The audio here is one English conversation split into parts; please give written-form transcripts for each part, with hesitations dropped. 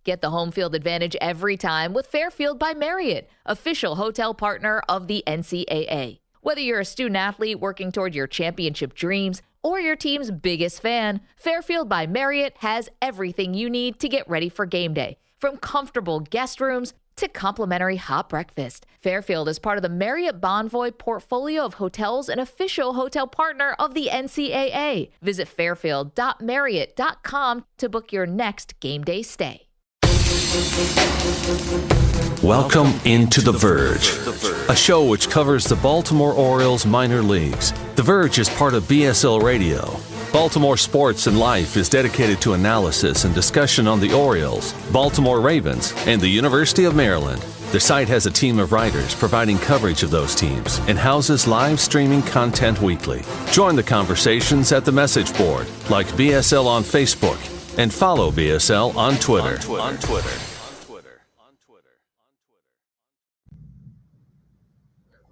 Get the home field advantage every time with Fairfield by Marriott, official hotel partner of the NCAA. Whether you're a student athlete working toward your championship dreams or your team's biggest fan, Fairfield by Marriott has everything you need to get ready for game day. From comfortable guest rooms to complimentary hot breakfast, Fairfield is part of the Marriott Bonvoy portfolio of hotels and official hotel partner of the NCAA. Visit fairfield.marriott.com to book your next game day stay. Welcome into The Verge, a show which covers the Baltimore Orioles minor leagues. The Verge is part of BSL Radio. Baltimore Sports and Life is dedicated to analysis and discussion on the Orioles, Baltimore Ravens, and the University of Maryland. The site has a team of writers providing coverage of those teams and houses live streaming content weekly. Join the conversations at the message board, like BSL on Facebook, and follow BSL on Twitter.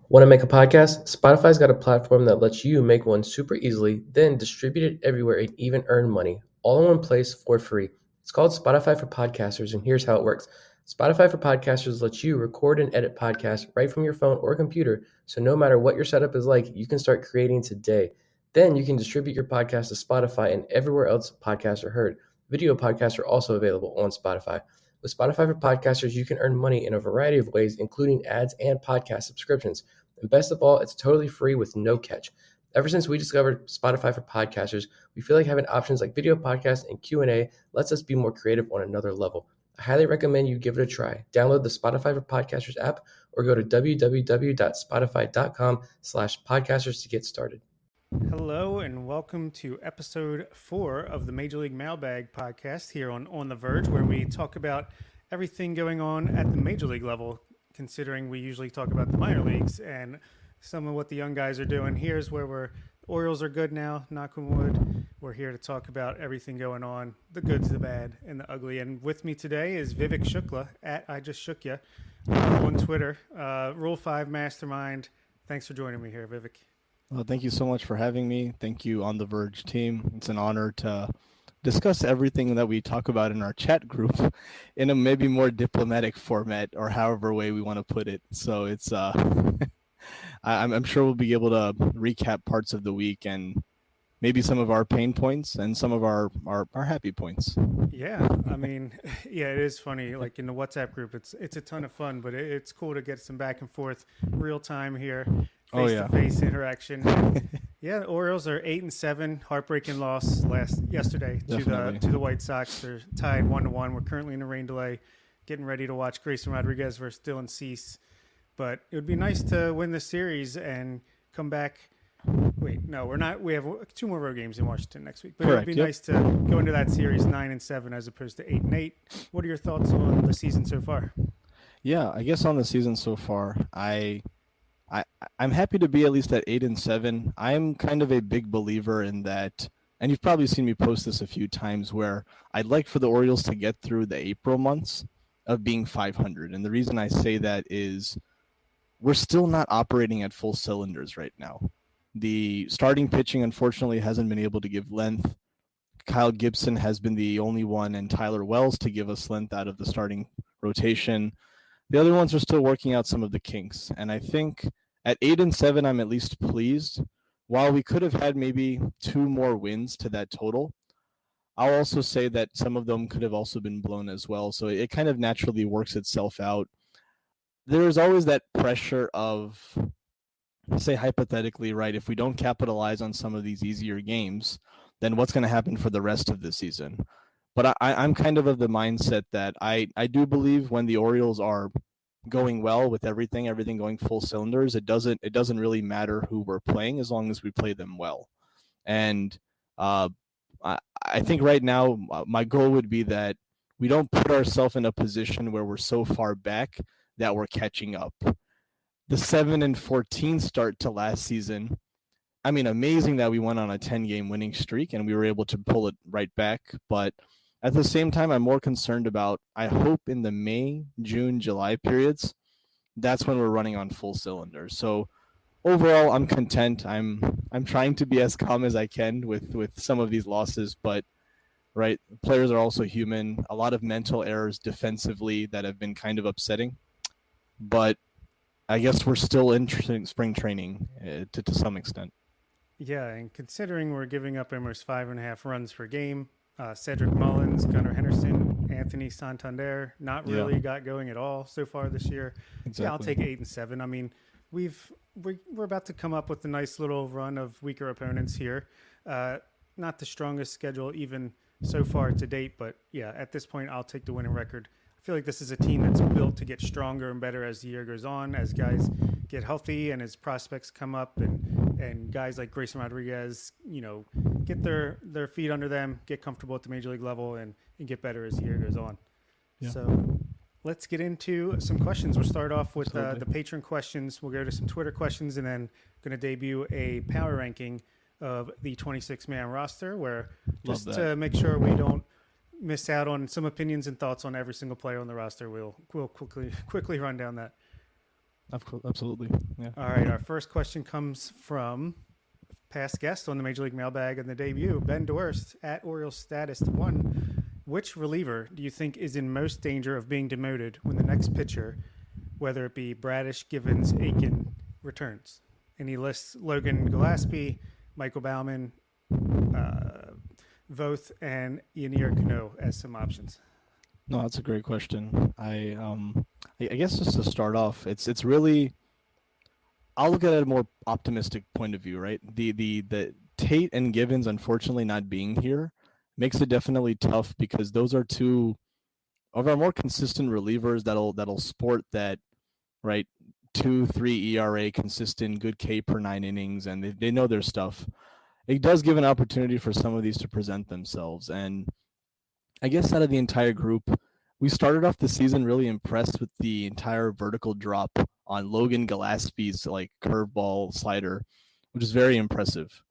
Want to make a podcast? Spotify's got a platform that lets you make one super easily, then distribute it everywhere and even earn money, all in one place for free. It's called Spotify for Podcasters, and here's how it works. Spotify for Podcasters lets you record and edit podcasts right from your phone or computer, so no matter what your setup is like, you can start creating today. Then you can distribute your podcast to Spotify and everywhere else podcasts are heard. Video podcasts are also available on Spotify. With Spotify for Podcasters, you can earn money in a variety of ways, including ads and podcast subscriptions. And best of all, it's totally free with no catch. Ever since we discovered Spotify for Podcasters, we feel like having options like video podcasts and Q&A lets us be more creative on another level. I highly recommend you give it a try. Download the Spotify for Podcasters app or go to www.spotify.com/podcasters to get started. Hello and welcome to episode 4 of the Major League Mailbag podcast here on The Verge, where we talk about everything going on at the Major League level, considering we usually talk about the minor leagues and some of what the young guys are doing. Here's where Orioles are good now, knock on wood. We're here to talk about everything going on, the goods, the bad, and the ugly. And with me today is Vivek Shukla at I Just Shook Ya on Twitter, Rule 5 Mastermind. Thanks for joining me here, Vivek. Well, thank you so much for having me. Thank you on the Verge team. It's an honor to discuss everything that we talk about in our chat group in a maybe more diplomatic format, or however way we want to put it. So it's I'm sure we'll be able to recap parts of the week and maybe some of our pain points and some of our happy points. Yeah, I mean, yeah, it is funny. Like in the WhatsApp group, it's a ton of fun, but it's cool to get some back and forth real time here, face-to-face interaction. Yeah, the Orioles are 8-7, heartbreaking loss yesterday to the White Sox. They're tied 1-1. We're currently in a rain delay, getting ready to watch Grayson Rodriguez versus Dylan Cease. But it would be nice to win the series and come back. Wait, no, we're not. We have 2 more road games in Washington next week. But Correct, it would be nice to go into that series 9-7 as opposed to 8-8. What are your thoughts on the season so far? Yeah, I guess on the season so far, I'm happy to be at least at 8-7. I'm kind of a big believer in that, and you've probably seen me post this a few times, where I'd like for the Orioles to get through the April months of being 500. And the reason I say that is we're still not operating at full cylinders right now. The starting pitching, unfortunately, hasn't been able to give length. Kyle Gibson has been the only one, and Tyler Wells, to give us length out of the starting rotation. The other ones are still working out some of the kinks. And I think at 8-7, I'm at least pleased. While we could have had maybe 2 more wins to that total, I'll also say that some of them could have also been blown as well. So it kind of naturally works itself out. There is always that pressure of, say hypothetically, right, if we don't capitalize on some of these easier games, then what's going to happen for the rest of the season? But I'm kind of the mindset that I do believe when the Orioles are going well with everything going full cylinders, it doesn't really matter who we're playing as long as we play them well. And I think right now my goal would be that we don't put ourselves in a position where we're so far back that we're catching up. The 7-14 start to last season, I mean, amazing that we went on a 10-game winning streak and we were able to pull it right back. But at the same time, I'm more concerned about, I hope in the May, June, July periods, that's when we're running on full cylinders. So overall, I'm content. I'm trying to be as calm as I can with some of these losses, but right? Players are also human. A lot of mental errors defensively that have been kind of upsetting. But I guess we're still in spring training to some extent. Yeah, and considering we're giving up almost 5.5 runs per game, Cedric Mullins, Gunnar Henderson, Anthony Santander not really got going at all so far this year. Exactly. Yeah, I'll take 8 and 7. I mean, we're about to come up with a nice little run of weaker opponents here. Not the strongest schedule even so far to date, but yeah, at this point, I'll take the winning record. I feel like this is a team that's built to get stronger and better as the year goes on, as guys get healthy and as prospects come up, and guys like Grayson Rodriguez, get their feet under them, get comfortable at the major league level, and get better as the year goes on. Yeah. So let's get into some questions. We'll start off with the patron questions. We'll go to some Twitter questions, and then going to debut a power ranking of the 26-man roster, where just to make sure we don't miss out on some opinions and thoughts on every single player on the roster, we'll quickly run down that. Absolutely. Yeah. All right. Our first question comes from past guest on the Major League Mailbag and the debut, Ben Dorst at Orioles Statist 1. Which reliever do you think is in most danger of being demoted when the next pitcher, whether it be Bradish, Givens, Aiken, returns? And he lists Logan Gillespie, Michael Baumann, Voth, and Yanier Cano as some options. No, that's a great question. I guess just to start off, it's really, I'll look at it at a more optimistic point of view, right? The Tate and Givens unfortunately not being here makes it definitely tough, because those are two of our more consistent relievers that'll sport that, right, 2-3 ERA, consistent, good K per 9 innings, and they know their stuff. It does give an opportunity for some of these to present themselves. And I guess out of the entire group, we started off the season really impressed with the entire vertical drop on Logan Gillespie's curveball slider, which is very impressive.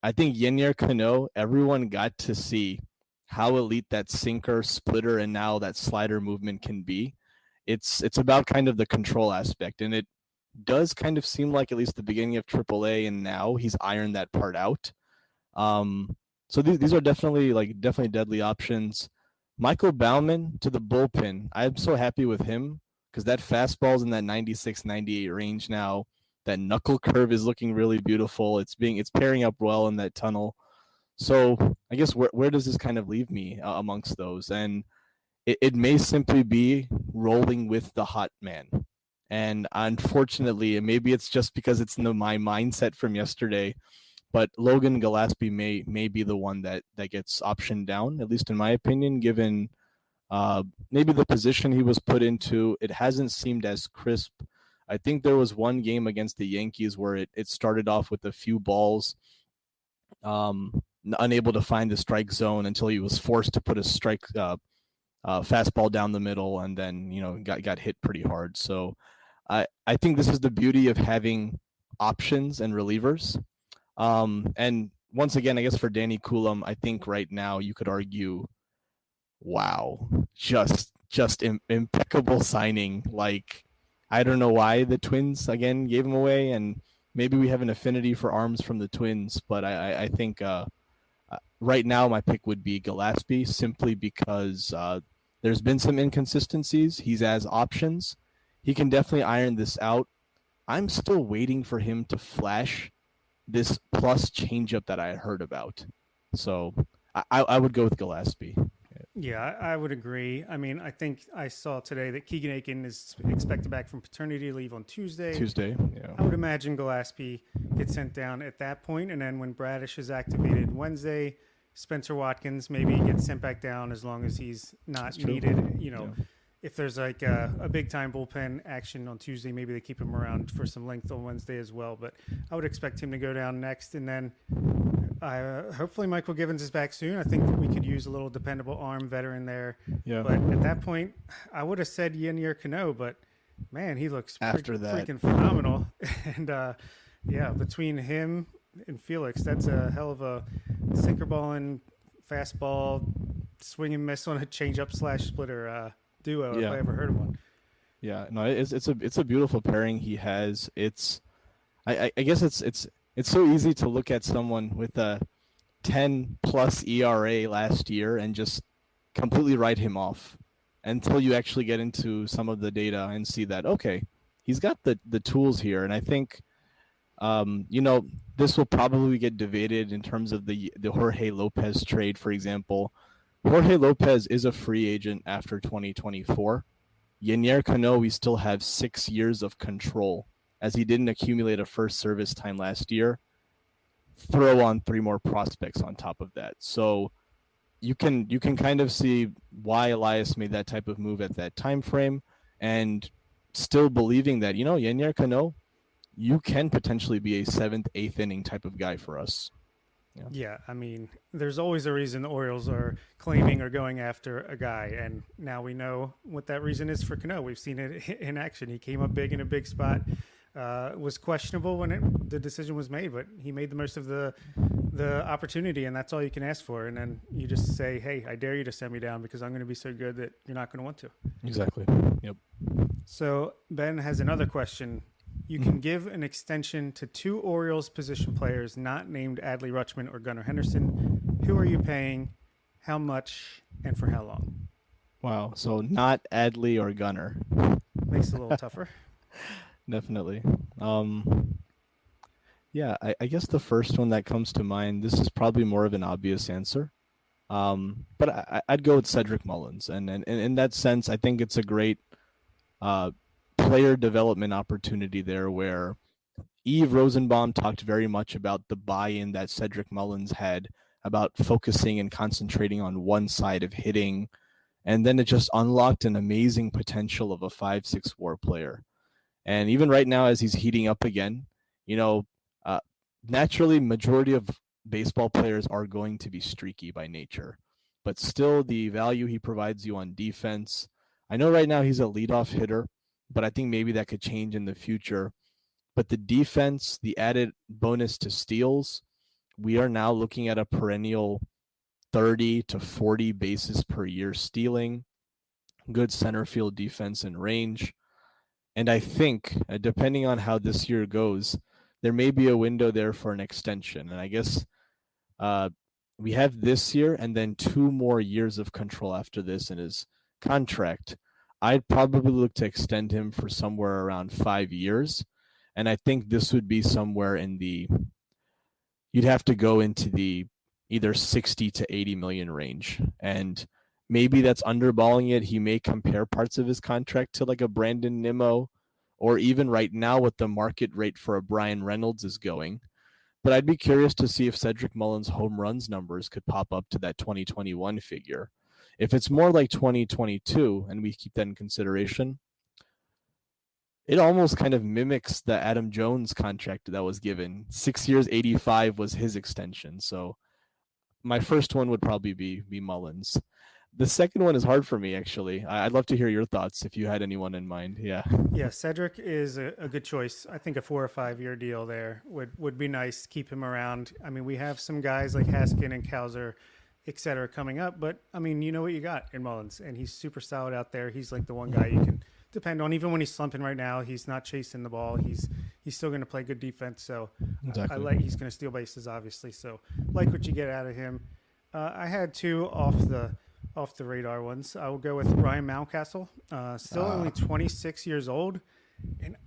I think Yenier Cano, everyone got to see how elite that sinker, splitter, and now that slider movement can be. It's about kind of the control aspect, and it does kind of seem like at least the beginning of AAA, and now he's ironed that part out. So these are definitely deadly options. Michael Baumann to the bullpen. I'm so happy with him because that fastball's in that 96, 98 range now. That knuckle curve is looking really beautiful. It's pairing up well in that tunnel. So I guess where does this kind of leave me amongst those? And it may simply be rolling with the hot man. And unfortunately, maybe it's just because it's in my mindset from yesterday, but Logan Gillespie may be the one that gets optioned down, at least in my opinion, given maybe the position he was put into. It hasn't seemed as crisp. I think there was one game against the Yankees where it started off with a few balls, unable to find the strike zone until he was forced to put a strike fastball down the middle, and then got hit pretty hard. So I think this is the beauty of having options and relievers. And once again, I guess for Danny Coulomb, I think right now you could argue, wow, just impeccable signing. I don't know why the Twins again gave him away, and maybe we have an affinity for arms from the Twins, but I think right now my pick would be Gillespie, simply because there's been some inconsistencies. He's has options. He can definitely iron this out. I'm still waiting for him to flash this plus changeup that I heard about. So I would go with Gillespie. Yeah, I would agree. I mean, I think I saw today that Keegan Aiken is expected back from paternity leave on Tuesday. Yeah. I would imagine Gillespie gets sent down at that point, and then when Bradish is activated Wednesday, Spencer Watkins maybe gets sent back down as long as he's not needed. If there's a big time bullpen action on Tuesday, maybe they keep him around for some length on Wednesday as well. But I would expect him to go down next, and then hopefully Michael Givens is back soon. I think that we could use a little dependable arm veteran there. Yeah. But at that point, I would have said Yenier Cano, but man, he looks freaking phenomenal. And between him and Felix, that's a hell of a sinker ball and fastball, swing and miss on a changeup / splitter duo if I ever heard of one. Yeah, no, it's a beautiful pairing he has. I guess it's so easy to look at someone with a 10 plus ERA last year and just completely write him off until you actually get into some of the data and see that, okay, he's got the tools here. And I think, this will probably get debated in terms of the Jorge Lopez trade, for example. Jorge Lopez is a free agent after 2024. Yenier Cano, we still have 6 years of control as he didn't accumulate a first service time last year. Throw on 3 more prospects on top of that. So you can kind of see why Elias made that type of move at that time frame, and still believing that, Yenier Cano, you can potentially be a 7th, 8th inning type of guy for us. Yeah, I mean, there's always a reason the Orioles are claiming or going after a guy, and now we know what that reason is for Cano. We've seen it in action. He came up big in a big spot. Was questionable when the decision was made, but he made the most of the opportunity, and that's all you can ask for. And then you just say, hey, I dare you to send me down because I'm going to be so good that you're not going to want to. Exactly. Yep. So Ben has another question. You can give an extension to 2 Orioles position players not named Adley Rutschman or Gunnar Henderson. Who are you paying, how much, and for how long? Wow. So not Adley or Gunnar. Makes it a little tougher. Definitely. Yeah, I guess the first one that comes to mind, this is probably more of an obvious answer. But I'd go with Cedric Mullins. And in that sense, I think it's a great player development opportunity there, where Eve Rosenbaum talked very much about the buy-in that Cedric Mullins had about focusing and concentrating on one side of hitting. And then it just unlocked an amazing potential of a 5-6 WAR player. And even right now, as he's heating up again, naturally, majority of baseball players are going to be streaky by nature. But still, the value he provides you on defense. I know right now he's a leadoff hitter, but I think maybe that could change in the future. But the defense, the added bonus to steals, we are now looking at a perennial 30 to 40 bases per year stealing, good center field defense and range. And I think, depending on how this year goes, there may be a window there for an extension. And I guess we have this year and then 2 more years of control after this in his contract. I'd probably look to extend him for somewhere around 5 years. And I think this would be somewhere in you'd have to go into the either 60 to 80 million range. And maybe that's underballing it. He may compare parts of his contract to like a Brandon Nimmo, or even right now what the market rate for a Brian Reynolds is going. But I'd be curious to see if Cedric Mullins' home runs numbers could pop up to that 2021 figure. If it's more like 2022, and we keep that in consideration, it almost kind of mimics the Adam Jones contract that was given. 6 years, 85 was his extension. So my first one would probably be Mullins. The second one is hard for me, actually. I'd love to hear your thoughts if you had anyone in mind. Yeah. Yeah, Cedric is a good choice. I think a 4 or 5 year deal there would be nice. Keep him around. I mean, we have some guys like Haskin and Kauser, et cetera, coming up. But, I mean, you know what you got in Mullins. And he's super solid out there. He's like the one guy you can depend on. Even when he's slumping right now, he's not chasing the ball. He's still going to play good defense. So exactly. He's going to steal bases, obviously. So like what you get out of him. I had 2 off the radar ones. I will go with Ryan Mountcastle. Still only 26 years old. And,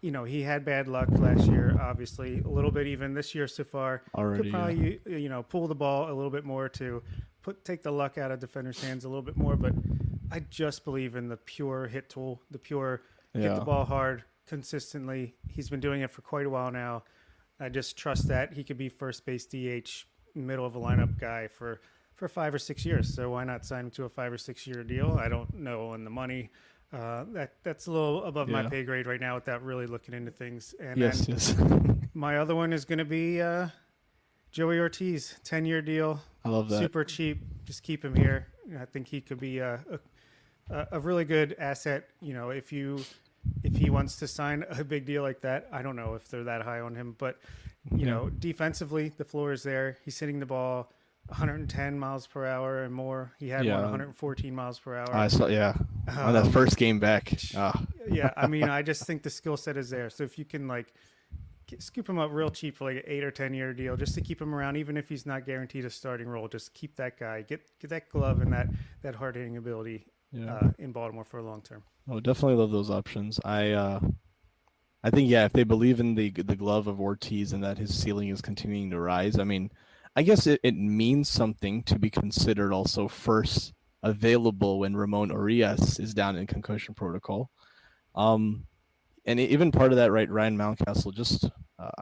you know, he had bad luck last year, obviously. A little bit even this year so far. Already, could probably, pull the ball a little bit more to take the luck out of defenders' hands a little bit more. But I just believe in the pure hit tool, the pure hit the ball hard consistently. He's been doing it for quite a while now. I just trust that he could be first base DH, middle of a lineup guy for 5 or 6 years. So why not sign him to a 5 or 6 year deal? I don't know on the money. That's a little above my pay grade right now without really looking into things. And yes. My other one is going to be Joey Ortiz, 10-year deal. I love that. Super cheap. Just keep him here. I think he could be a really good asset. You know, if he wants to sign a big deal like that, I don't know if they're that high on him, but you know, defensively, the floor is there. He's hitting the ball 110 miles per hour and more. He had 114 miles per hour. I saw, on that first game back. Yeah, I mean, I just think the skill set is there. So if you can scoop him up real cheap for like an 8 or 10 year deal just to keep him around, even if he's not guaranteed a starting role. Just keep that guy, get that glove and that hard hitting ability in Baltimore for a long term. Oh, definitely love those options. I think, if they believe in the glove of Ortiz and that his ceiling is continuing to rise, I mean, I guess it means something to be considered also first available when Ramon Urias is down in concussion protocol. And even part of that, right, Ryan Mountcastle, just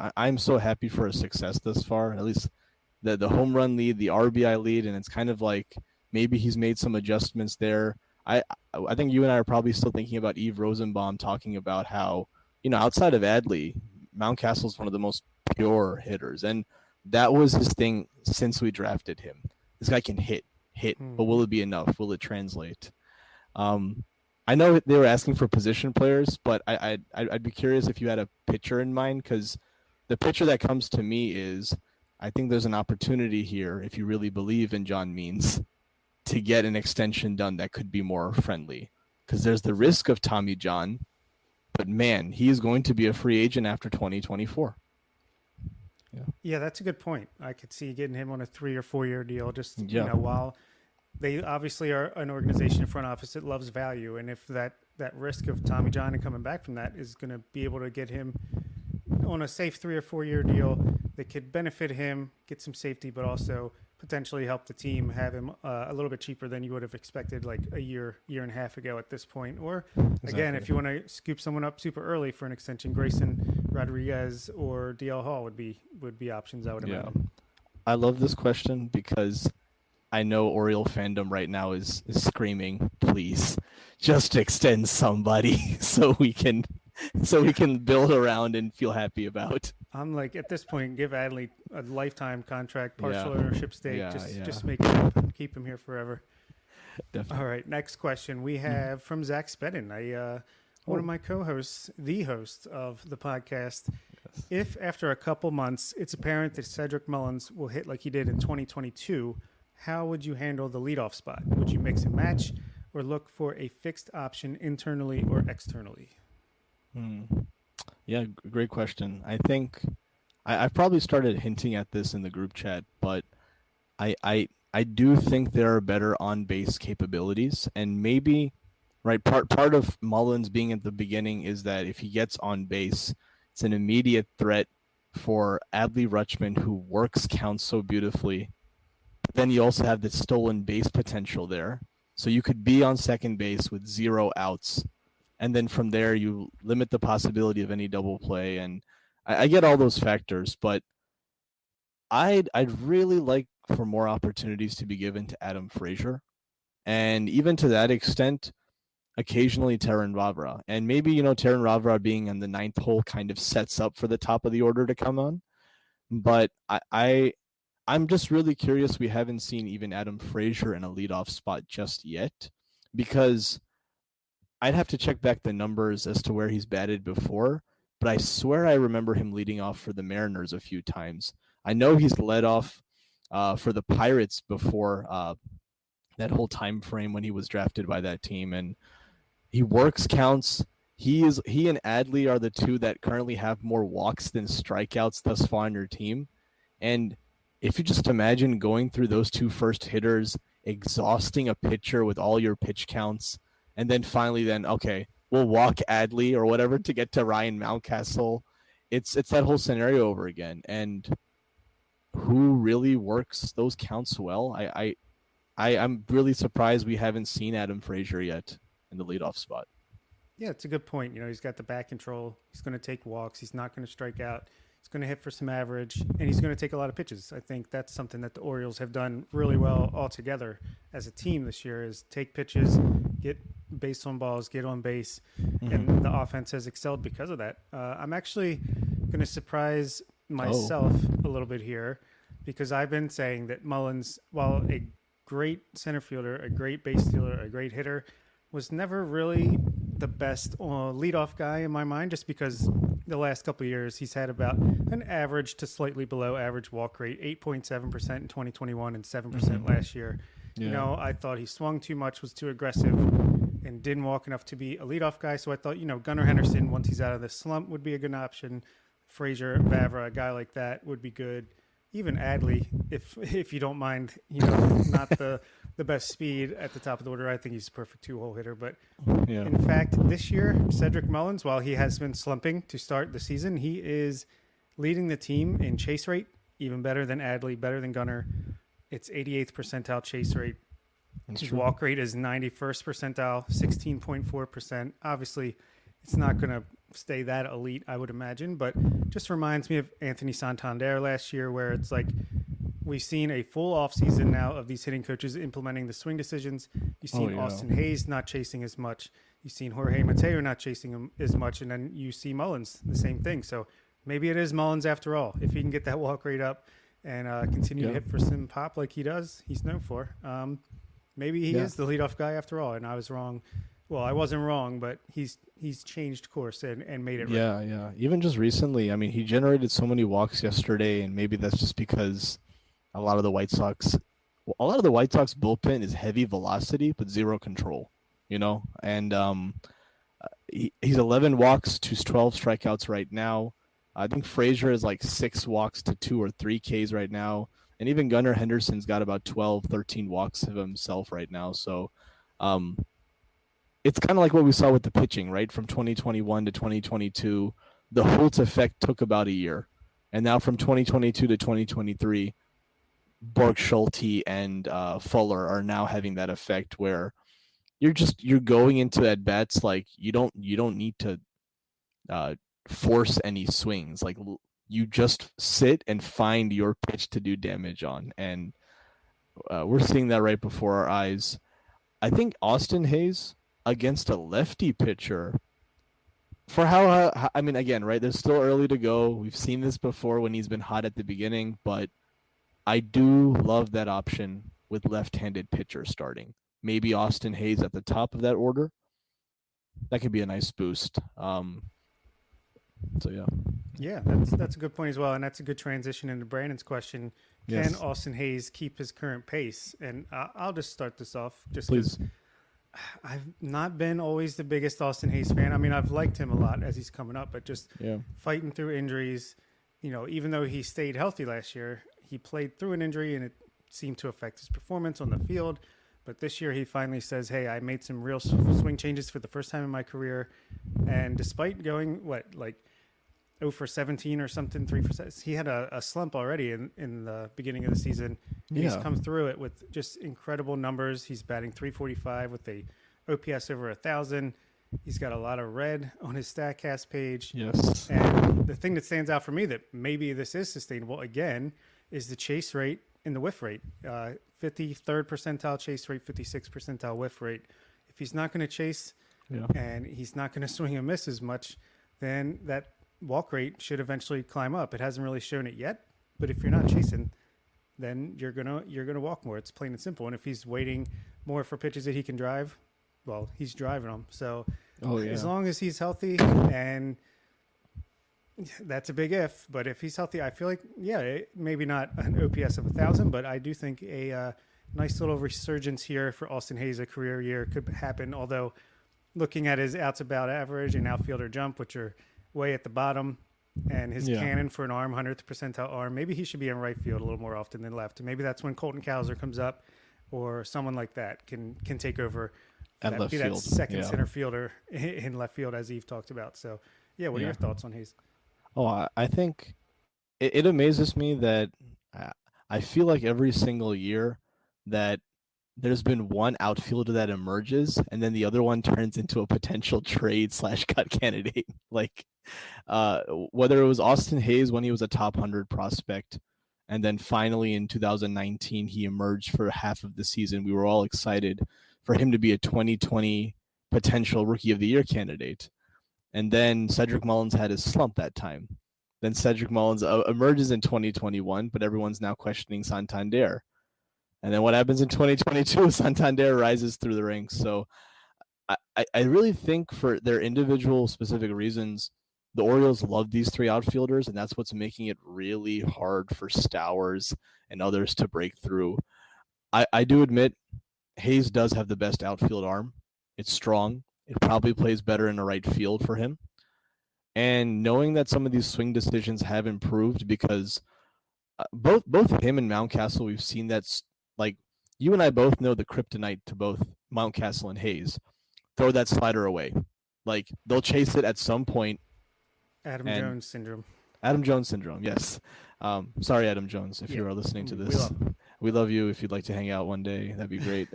I'm so happy for his success thus far, at least the home run lead, the RBI lead, and it's kind of like maybe he's made some adjustments there. I think you and I are probably still thinking about Eve Rosenbaum talking about how, outside of Adley, Mountcastle's one of the most pure hitters. And that was his thing since we drafted him. This guy can hit, but will it be enough? Will it translate? I know they were asking for position players, but I'd be curious if you had a pitcher in mind, because the pitcher that comes to me is, I think there's an opportunity here, if you really believe in John Means, to get an extension done that could be more friendly. Because there's the risk of Tommy John, but man, he is going to be a free agent after 2024. Yeah, that's a good point. I could see getting him on a 3 or 4 year deal. Just while they obviously are an organization in front office that loves value, and if that risk of Tommy John and coming back from that is going to be able to get him on a safe 3 or 4 year deal that could benefit him, get some safety, but also potentially help the team, have him a little bit cheaper than you would have expected like a year and a half ago at this point. Or again, if you want to scoop someone up super early for an extension, Grayson Rodriguez or DL Hall would be options, I would imagine. I love this question because I know Oriole fandom right now is screaming, please just extend somebody so we can build around and feel happy about. I'm like, at this point, give Adley a lifetime contract, partial ownership stake. Just make it happen. Keep him here forever. Definitely. All right, next question we have from Zach Spedden, one of my co-hosts, the host of the podcast. Yes. If after a couple months it's apparent that Cedric Mullins will hit like he did in 2022, how would you handle the leadoff spot? Would you mix and match or look for a fixed option internally or externally? Yeah, great question. I think I've probably started hinting at this in the group chat, but I do think there are better on-base capabilities, and maybe part of Mullins being at the beginning is that if he gets on base, it's an immediate threat for Adley Rutschman, who works counts so beautifully. But then you also have the stolen base potential there, so you could be on second base with 0 outs. And then from there, you limit the possibility of any double play. And I get all those factors, but I'd really like for more opportunities to be given to Adam Frazier. And even to that extent, occasionally Terran Vavra. And maybe, Terran Vavra being in the 9th hole kind of sets up for the top of the order to come on. But I'm just really curious. We haven't seen even Adam Frazier in a leadoff spot just yet, because I'd have to check back the numbers as to where he's batted before, but I swear I remember him leading off for the Mariners a few times. I know he's led off for the Pirates before that whole time frame when he was drafted by that team, and he works counts. He and Adley are the two that currently have more walks than strikeouts thus far on your team. And if you just imagine going through those two first hitters, exhausting a pitcher with all your pitch counts, and then finally, okay, we'll walk Adley or whatever to get to Ryan Mountcastle. It's that whole scenario over again. And who really works those counts well? I'm really surprised we haven't seen Adam Frazier yet in the leadoff spot. Yeah, it's a good point. He's got the bat control. He's going to take walks. He's not going to strike out. He's going to hit for some average, and he's going to take a lot of pitches. I think that's something that the Orioles have done really well altogether as a team this year, is take pitches, get base on balls, get on base, and the offense has excelled because of that. I'm actually going to surprise myself a little bit here, because I've been saying that Mullins, while a great center fielder, a great base stealer, a great hitter, was never really the best leadoff guy in my mind, just because the last couple of years he's had about an average to slightly below average walk rate, 8.7% in 2021 and 7% last year. Yeah. I thought he swung too much, was too aggressive, and didn't walk enough to be a leadoff guy. So I thought, Gunnar Henderson, once he's out of the slump, would be a good option. Frazier, Vavra, a guy like that would be good. Even Adley, if you don't mind, not the best speed at the top of the order. I think he's a perfect 2-hole hitter. But in fact, this year, Cedric Mullins, while he has been slumping to start the season, he is leading the team in chase rate, even better than Adley, better than Gunnar. It's 88th percentile chase rate. His walk rate is 91st percentile, 16.4%. Obviously, it's not going to stay that elite, I would imagine, but just reminds me of Anthony Santander last year, where it's like we've seen a full offseason now of these hitting coaches implementing the swing decisions. You've seen Austin Hayes not chasing as much. You've seen Jorge Mateo not chasing him as much, and then you see Mullins, the same thing. So maybe it is Mullins after all. If he can get that walk rate up and continue to hit for some pop like he does, he's known for. Maybe he is the leadoff guy after all, and I was wrong. Well, I wasn't wrong, but he's changed course and made it right. Yeah. Even just recently, I mean, he generated so many walks yesterday, and maybe that's just because a lot of the White Sox bullpen is heavy velocity but zero control, And he's 11 walks to 12 strikeouts right now. I think Frazier is like 6 walks to 2 or 3 Ks right now. And even Gunnar Henderson's got about 12, 13 walks of himself right now. So it's kind of like what we saw with the pitching, right? From 2021 to 2022, the Holt effect took about a year. And now from 2022 to 2023, Borg, Schulte, and Fuller are now having that effect where you're going into at bats like you don't need to force any swings. Like you just sit and find your pitch to do damage on, and we're seeing that right before our eyes. I think Austin Hayes against a lefty pitcher, for how I mean, again, right? There's still early to go. We've seen this before when he's been hot at the beginning, but I do love that option with left-handed pitcher starting. Maybe Austin Hayes at the top of that order. That could be a nice boost. So yeah, that's a good point as well, and that's a good transition into Brandon's question. Can Austin Hayes keep his current pace? And I'll just start this off, just because I've not been always the biggest Austin Hayes fan. I mean, I've liked him a lot as he's coming up, but just fighting through injuries. Even though he stayed healthy last year, he played through an injury, and it seemed to affect his performance on the field. But this year he finally says, hey, I made some real swing changes for the first time in my career. And despite going, 0 for 17 or something, 3 for 7, he had a slump already in the beginning of the season. He's come through it with just incredible numbers. He's batting .345 with a OPS over 1,000. He's got a lot of red on his StatCast page. Yes. And the thing that stands out for me that maybe this is sustainable, again, is the chase rate and the whiff rate. 53rd percentile chase rate, 56th percentile whiff rate. If he's not going to chase and he's not going to swing and miss as much, then that walk rate should eventually climb up. It hasn't really shown it yet, but if you're not chasing, then you're gonna walk more. It's plain and simple. And if he's waiting more for pitches that he can drive, well, he's driving them. So as long as he's healthy, and that's a big if, but if he's healthy, I feel like, maybe not an OPS of 1,000, but I do think a nice little resurgence here for Austin Hayes, a career year could happen. Although looking at his outs about average and outfielder jump, which are way at the bottom, and his cannon for an arm, 100th percentile arm, maybe he should be in right field a little more often than left. And maybe that's when Colton Cowser comes up, or someone like that can take over at left field. That second center fielder in left field, as Eve talked about. So, what are your thoughts on Hayes? Oh, I think it amazes me that I feel like every single year that there's been one outfielder that emerges and then the other one turns into a potential trade / cut candidate. Like whether it was Austin Hayes when he was a top 100 prospect, and then finally in 2019 he emerged for half of the season. We were all excited for him to be a 2020 potential Rookie of the Year candidate. And then Cedric Mullins had his slump that time. Then Cedric Mullins emerges in 2021, but everyone's now questioning Santander. And then what happens in 2022? Santander rises through the ranks. So I really think for their individual specific reasons, the Orioles love these three outfielders, and that's what's making it really hard for Stowers and others to break through. I do admit Hayes does have the best outfield arm. It's strong. It probably plays better in the right field for him. And knowing that some of these swing decisions have improved because both him and Mountcastle, we've seen that's like you and I both know the kryptonite to both Mountcastle and Hayes. Throw that slider away. Like they'll chase it at some point. Adam Jones syndrome. Adam Jones syndrome, yes. Sorry, Adam Jones, if you are listening to this. We love you. If you'd like to hang out one day, that'd be great.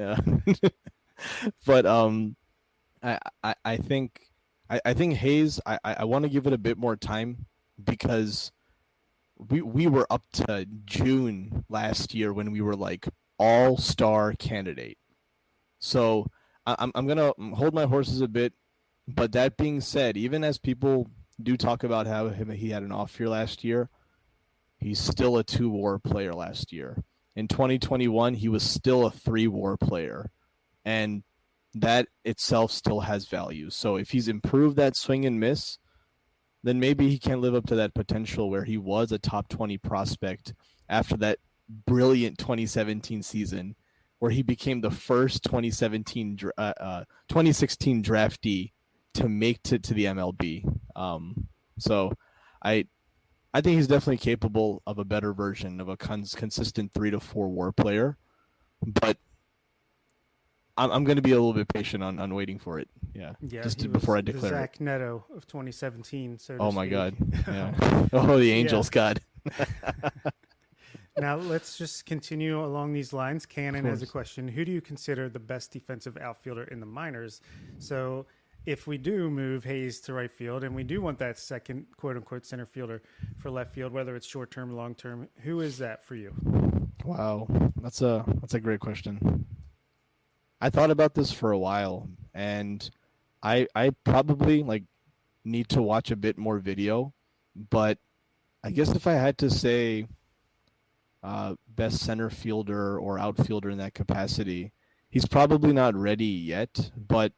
But I think Hayes, I want to give it a bit more time because we were up to June last year when we were like all-star candidate. So I'm gonna hold my horses a bit. But that being said, even as people do talk about how he had an off year last year, he's still a 2-WAR player last year. In 2021, he was still a 3-WAR player. And that itself still has value. So if he's improved that swing and miss, then maybe he can live up to that potential where he was a top 20 prospect after that brilliant 2017 season where he became the first 2016 draftee to make it to the MLB. So I think he's definitely capable of a better version of a consistent 3 to 4 WAR player, but I'm going to be a little bit patient on waiting for it. Yeah. Before I declare the Zach Neto of 2017. So oh my God. Yeah. Oh, the Angels, God. Now let's just continue along these lines. Cannon has a question. Who do you consider the best defensive outfielder in the minors? So if we do move Hayes to right field and we do want that second quote unquote center fielder for left field, whether it's short term, long term, who is that for you? Wow. That's a great question. I thought about this for a while and I probably need to watch a bit more video, but I guess if I had to say best center fielder or outfielder in that capacity, he's probably not ready yet, but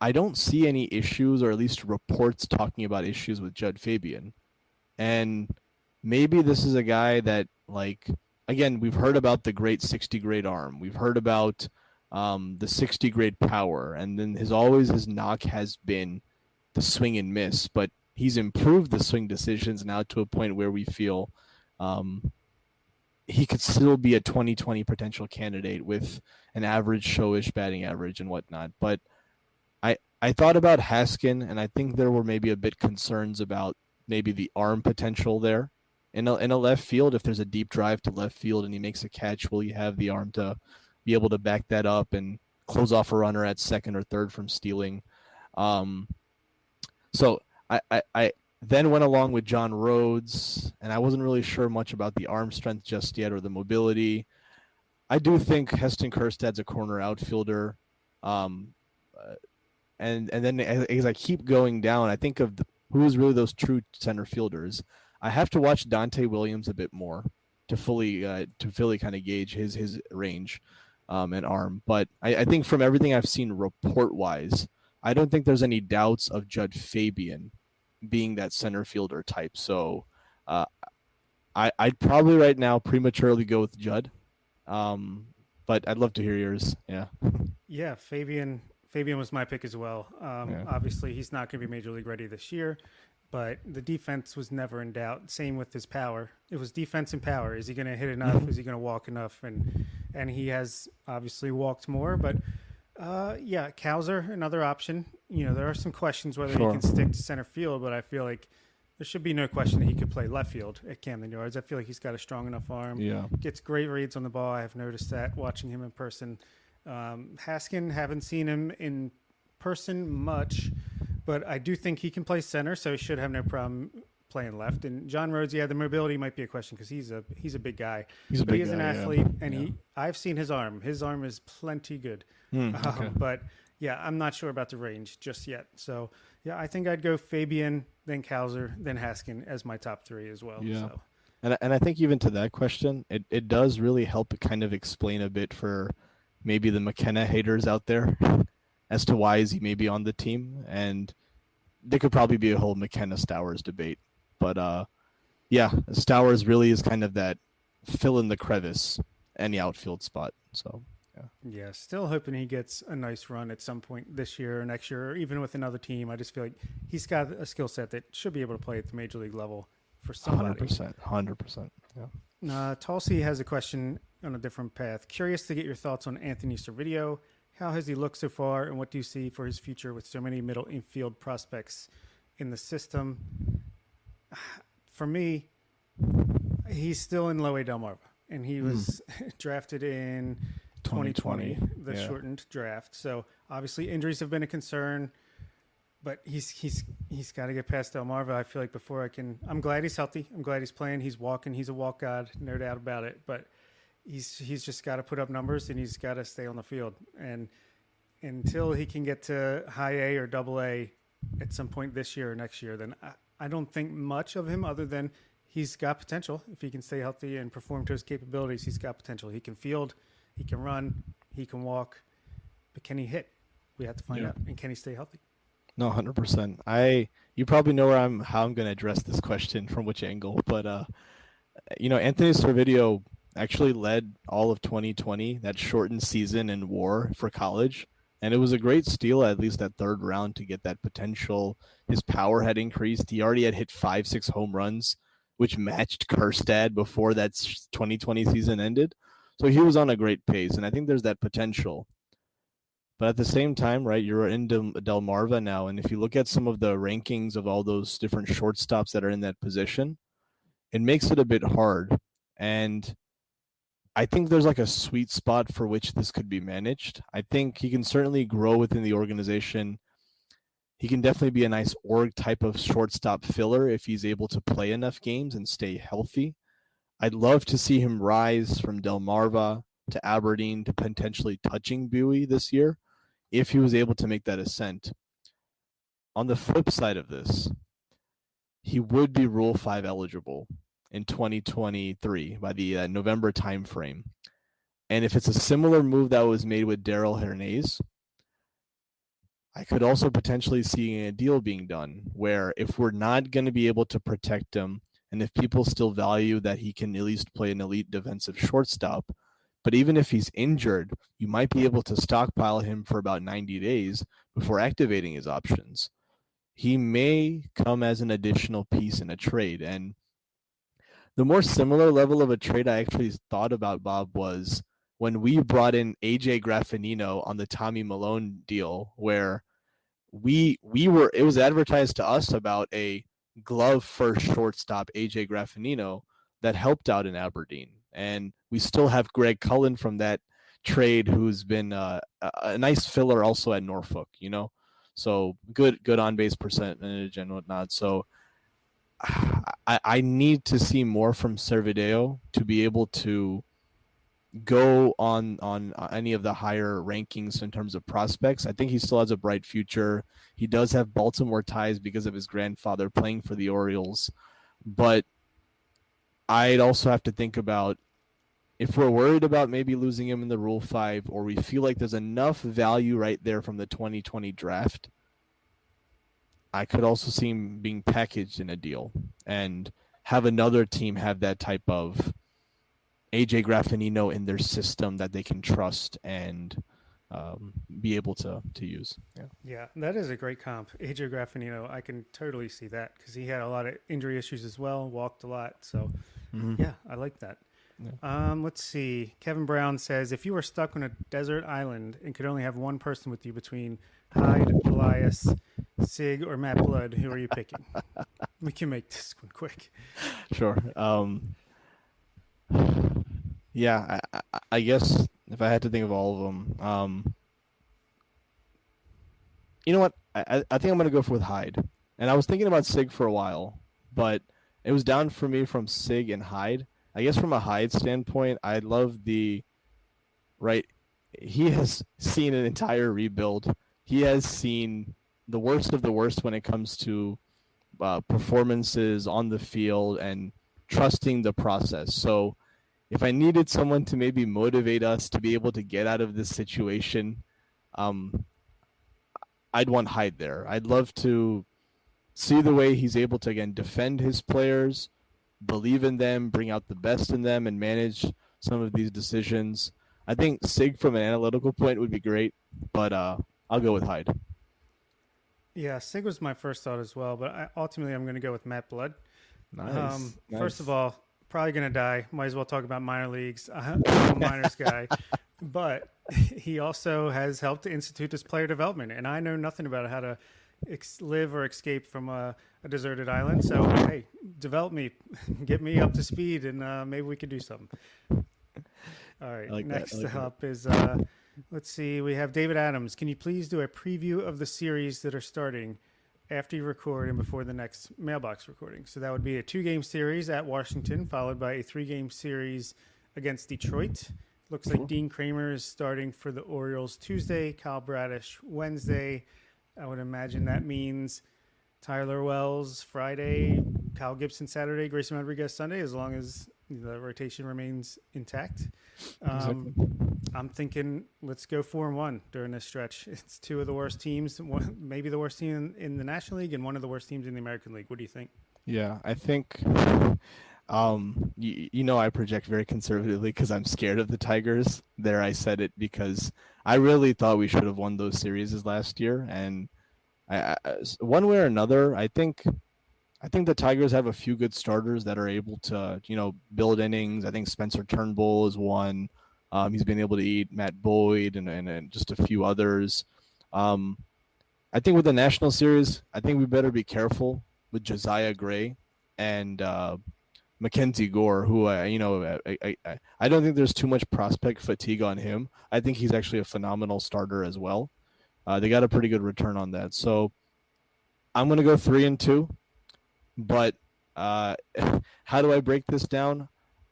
I don't see any issues, or at least reports talking about issues with Judd Fabian. And maybe this is a guy that, again, we've heard about the great 60 grade arm. We've heard about the 60 grade power. And then his knock has been the swing and miss. But he's improved the swing decisions now to a point where we feel he could still be a 2020 potential candidate with an average showish batting average and whatnot. But I thought about Haskin, and I think there were maybe a bit concerns about maybe the arm potential there. In a left field, if there's a deep drive to left field and he makes a catch, will you have the arm to be able to back that up and close off a runner at second or third from stealing? So I then went along with John Rhodes, and I wasn't really sure much about the arm strength just yet or the mobility. I do think Heston Kjerstad's a corner outfielder. And then as I keep going down, I think of who is really those true center fielders. I have to watch Dante Williams a bit more to fully kind of gauge his range and arm. But I think from everything I've seen report-wise, I don't think there's any doubts of Judd Fabian being that center fielder type. So I'd probably right now prematurely go with Judd. But I'd love to hear yours. Yeah. Yeah, Fabian was my pick as well. Obviously, he's not going to be Major League ready this year, but the defense was never in doubt. Same with his power. It was defense and power. Is he going to hit enough? Is he going to walk enough? And he has obviously walked more. But, Cowser, another option. There are some questions whether he can stick to center field, but I feel like there should be no question that he could play left field at Camden Yards. I feel like he's got a strong enough arm. Yeah. Gets great reads on the ball. I have noticed that watching him in person. Haskin, haven't seen him in person much, but I do think he can play center, so he should have no problem playing left. And John Rhodes, the mobility might be a question because he's a big guy. He's an athlete, and I've seen his arm. His arm is plenty good. Okay. But I'm not sure about the range just yet. So I think I'd go Fabian, then Cowser, then Haskin as my top three as well. Yeah. So. And I think even to that question, it does really help kind of explain a bit for maybe the McKenna haters out there as to why is he maybe on the team. And there could probably be a whole McKenna Stowers debate. But Stowers really is kind of that fill in the crevice any outfield spot. So Yeah, still hoping he gets a nice run at some point this year or next year, or even with another team. I just feel like he's got a skill set that should be able to play at the major league level for somebody. 100%. Yeah. Tulsi has a question on a different path. Curious to get your thoughts on Anthony Servideo. How has he looked so far, and what do you see for his future with so many middle infield prospects in the system? For me, he's still in Low A Delmarva, and he was drafted in 2020, the shortened draft. So obviously injuries have been a concern, but he's got to get past Delmarva. I feel like I'm glad he's healthy. I'm glad he's playing. He's walking. He's a walk god, no doubt about it. But he's just got to put up numbers, and he's got to stay on the field. And until he can get to high A or double A at some point this year or next year, then I don't think much of him other than he's got potential. If he can stay healthy and perform to his capabilities, he's got potential. He can field, he can run, he can walk, but can he hit? We have to find out. And can he stay healthy? No, 100%. You probably know how I'm going to address this question from which angle, but Anthony Servideo actually led all of 2020, that shortened season in WAR for college. And it was a great steal, at least that third round, to get that potential. His power had increased. He already had hit 5-6 home runs, which matched Kerstad before that 2020 season ended. So he was on a great pace, and I think there's that potential. But at the same time, right, you're in Delmarva now, and if you look at some of the rankings of all those different shortstops that are in that position, it makes it a bit hard. And I think there's like a sweet spot for which this could be managed. I think he can certainly grow within the organization. He can definitely be a nice org type of shortstop filler if he's able to play enough games and stay healthy. I'd love to see him rise from Delmarva to Aberdeen to potentially touching Bowie this year if he was able to make that ascent. On the flip side of this, he would be Rule 5 eligible in 2023 by the November timeframe. And if it's a similar move that was made with Daryl Hernandez, I could also potentially see a deal being done where if we're not going to be able to protect him, and if people still value that he can at least play an elite defensive shortstop, but even if he's injured, you might be able to stockpile him for about 90 days before activating his options. He may come as an additional piece in a trade. And the more similar level of a trade I actually thought about, Bob, was when we brought in AJ Graffinino on the Tommy Malone deal, where it was advertised to us about a glove first shortstop, AJ Graffinino, that helped out in Aberdeen. And we still have Greg Cullen from that trade, who's been a nice filler also at Norfolk, so good on base percentage and whatnot. So I need to see more from Servideo to be able to go on any of the higher rankings in terms of prospects. I think he still has a bright future. He does have Baltimore ties because of his grandfather playing for the Orioles. But I'd also have to think about if we're worried about maybe losing him in the Rule 5, or we feel like there's enough value right there from the 2020 draft, I could also see him being packaged in a deal and have another team have that type of AJ Graffinino in their system that they can trust and be able to use. Yeah, that is a great comp. AJ Graffinino, I can totally see that because he had a lot of injury issues as well, walked a lot. So, yeah, I like that. Yeah. Let's see. Kevin Brown says, if you were stuck on a desert island and could only have one person with you between Hyde, Elias, Sig, or Matt Blood, who are you picking? We can make this one quick. Sure. Yeah, I guess if I had to think of all of them, you know what? I think I'm going to go with Hyde. And I was thinking about Sig for a while, but it was down for me from Sig and Hyde. I guess from a Hyde standpoint, I love he has seen an entire rebuild. He has seen the worst of the worst when it comes to performances on the field and trusting the process. So if I needed someone to maybe motivate us to be able to get out of this situation, I'd want Hyde there. I'd love to see the way he's able to, again, defend his players, believe in them, bring out the best in them, and manage some of these decisions. I think Sig from an analytical point would be great, but I'll go with Hyde. Yeah, Sig was my first thought as well, but ultimately I'm going to go with Matt Blood. Nice. First of all, probably going to die. Might as well talk about minor leagues. I'm a minors guy. But he also has helped to institute this player development, and I know nothing about how to live or escape from a deserted island. So, hey, develop me, get me up to speed, and maybe we could do something. All right, next up is, let's see, we have David Adams. Can you please do a preview of the series that are starting after you record and before the next mailbox recording? So that would be a 2-game series at Washington, followed by a 3-game series against Detroit. Looks like Dean Kramer is starting for the Orioles Tuesday, Kyle Bradish Wednesday. I would imagine that means Tyler Wells Friday, Kyle Gibson Saturday, Grayson Rodriguez Sunday, as long as the rotation remains intact. I'm thinking let's go 4-1 during this stretch. It's 2 of the worst teams, maybe the worst team in the National League and one of the worst teams in the American League. What do you think? Yeah, I think I project very conservatively because I'm scared of the Tigers. There, I said it because I really thought we should have won those series last year, and I one way or another, I think the Tigers have a few good starters that are able to, build innings. I think Spencer Turnbull is one. He's been able to eat Matt Boyd and just a few others. I think with the National Series, I think we better be careful with Josiah Gray and Mackenzie Gore, who I don't think there's too much prospect fatigue on him. I think he's actually a phenomenal starter as well. They got a pretty good return on that. So I'm going to go 3-2. But how do I break this down?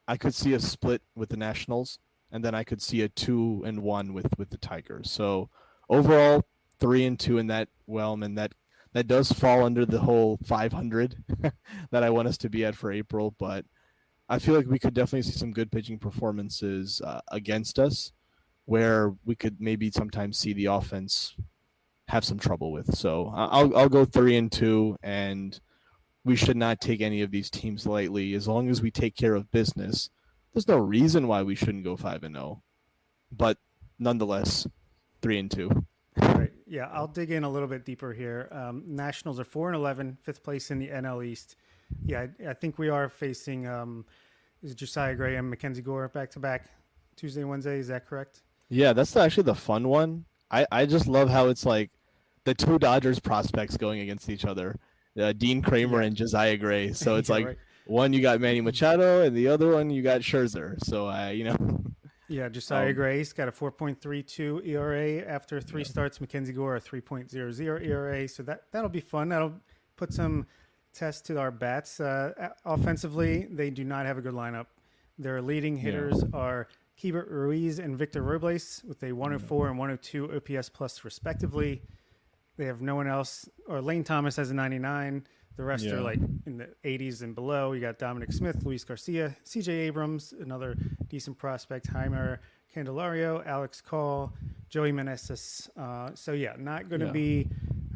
I could see a split with the Nationals, and then I could see a 2-1 with the Tigers. So overall, 3-2 in that realm, and that does fall under the whole 500 that I want us to be at for April. But I feel like we could definitely see some good pitching performances against us, where we could maybe sometimes see the offense have some trouble with. So I'll go 3-2, and we should not take any of these teams lightly. As long as we take care of business, there's no reason why we shouldn't go 5-0. But nonetheless, 3-2. All right. Yeah, I'll dig in a little bit deeper here. Nationals are 4-11, 5th place in the NL East. Yeah, I think we are facing is Josiah Gray and Mackenzie Gore back-to-back Tuesday and Wednesday. Is that correct? Yeah, that's actually the fun one. I just love how it's like the 2 Dodgers prospects going against each other. Dean Kramer and Josiah Gray. So it's like right. One you got Manny Machado and the other one you got Scherzer. So Yeah, Josiah Gray's got a 4.32 ERA after 3 starts. Mackenzie Gore a 3.00 ERA. So that'll be fun. That'll put some tests to our bats. Offensively, they do not have a good lineup. Their leading hitters are Keibert Ruiz and Victor Robles with a 104 and 102 OPS plus respectively. They have no one else. Or Lane Thomas has a 99. The rest are like in the 80s and below. You got Dominic Smith, Luis Garcia, CJ Abrams, another decent prospect, Jaimer Candelario, Alex Call, Joey Meneses. Not going to be.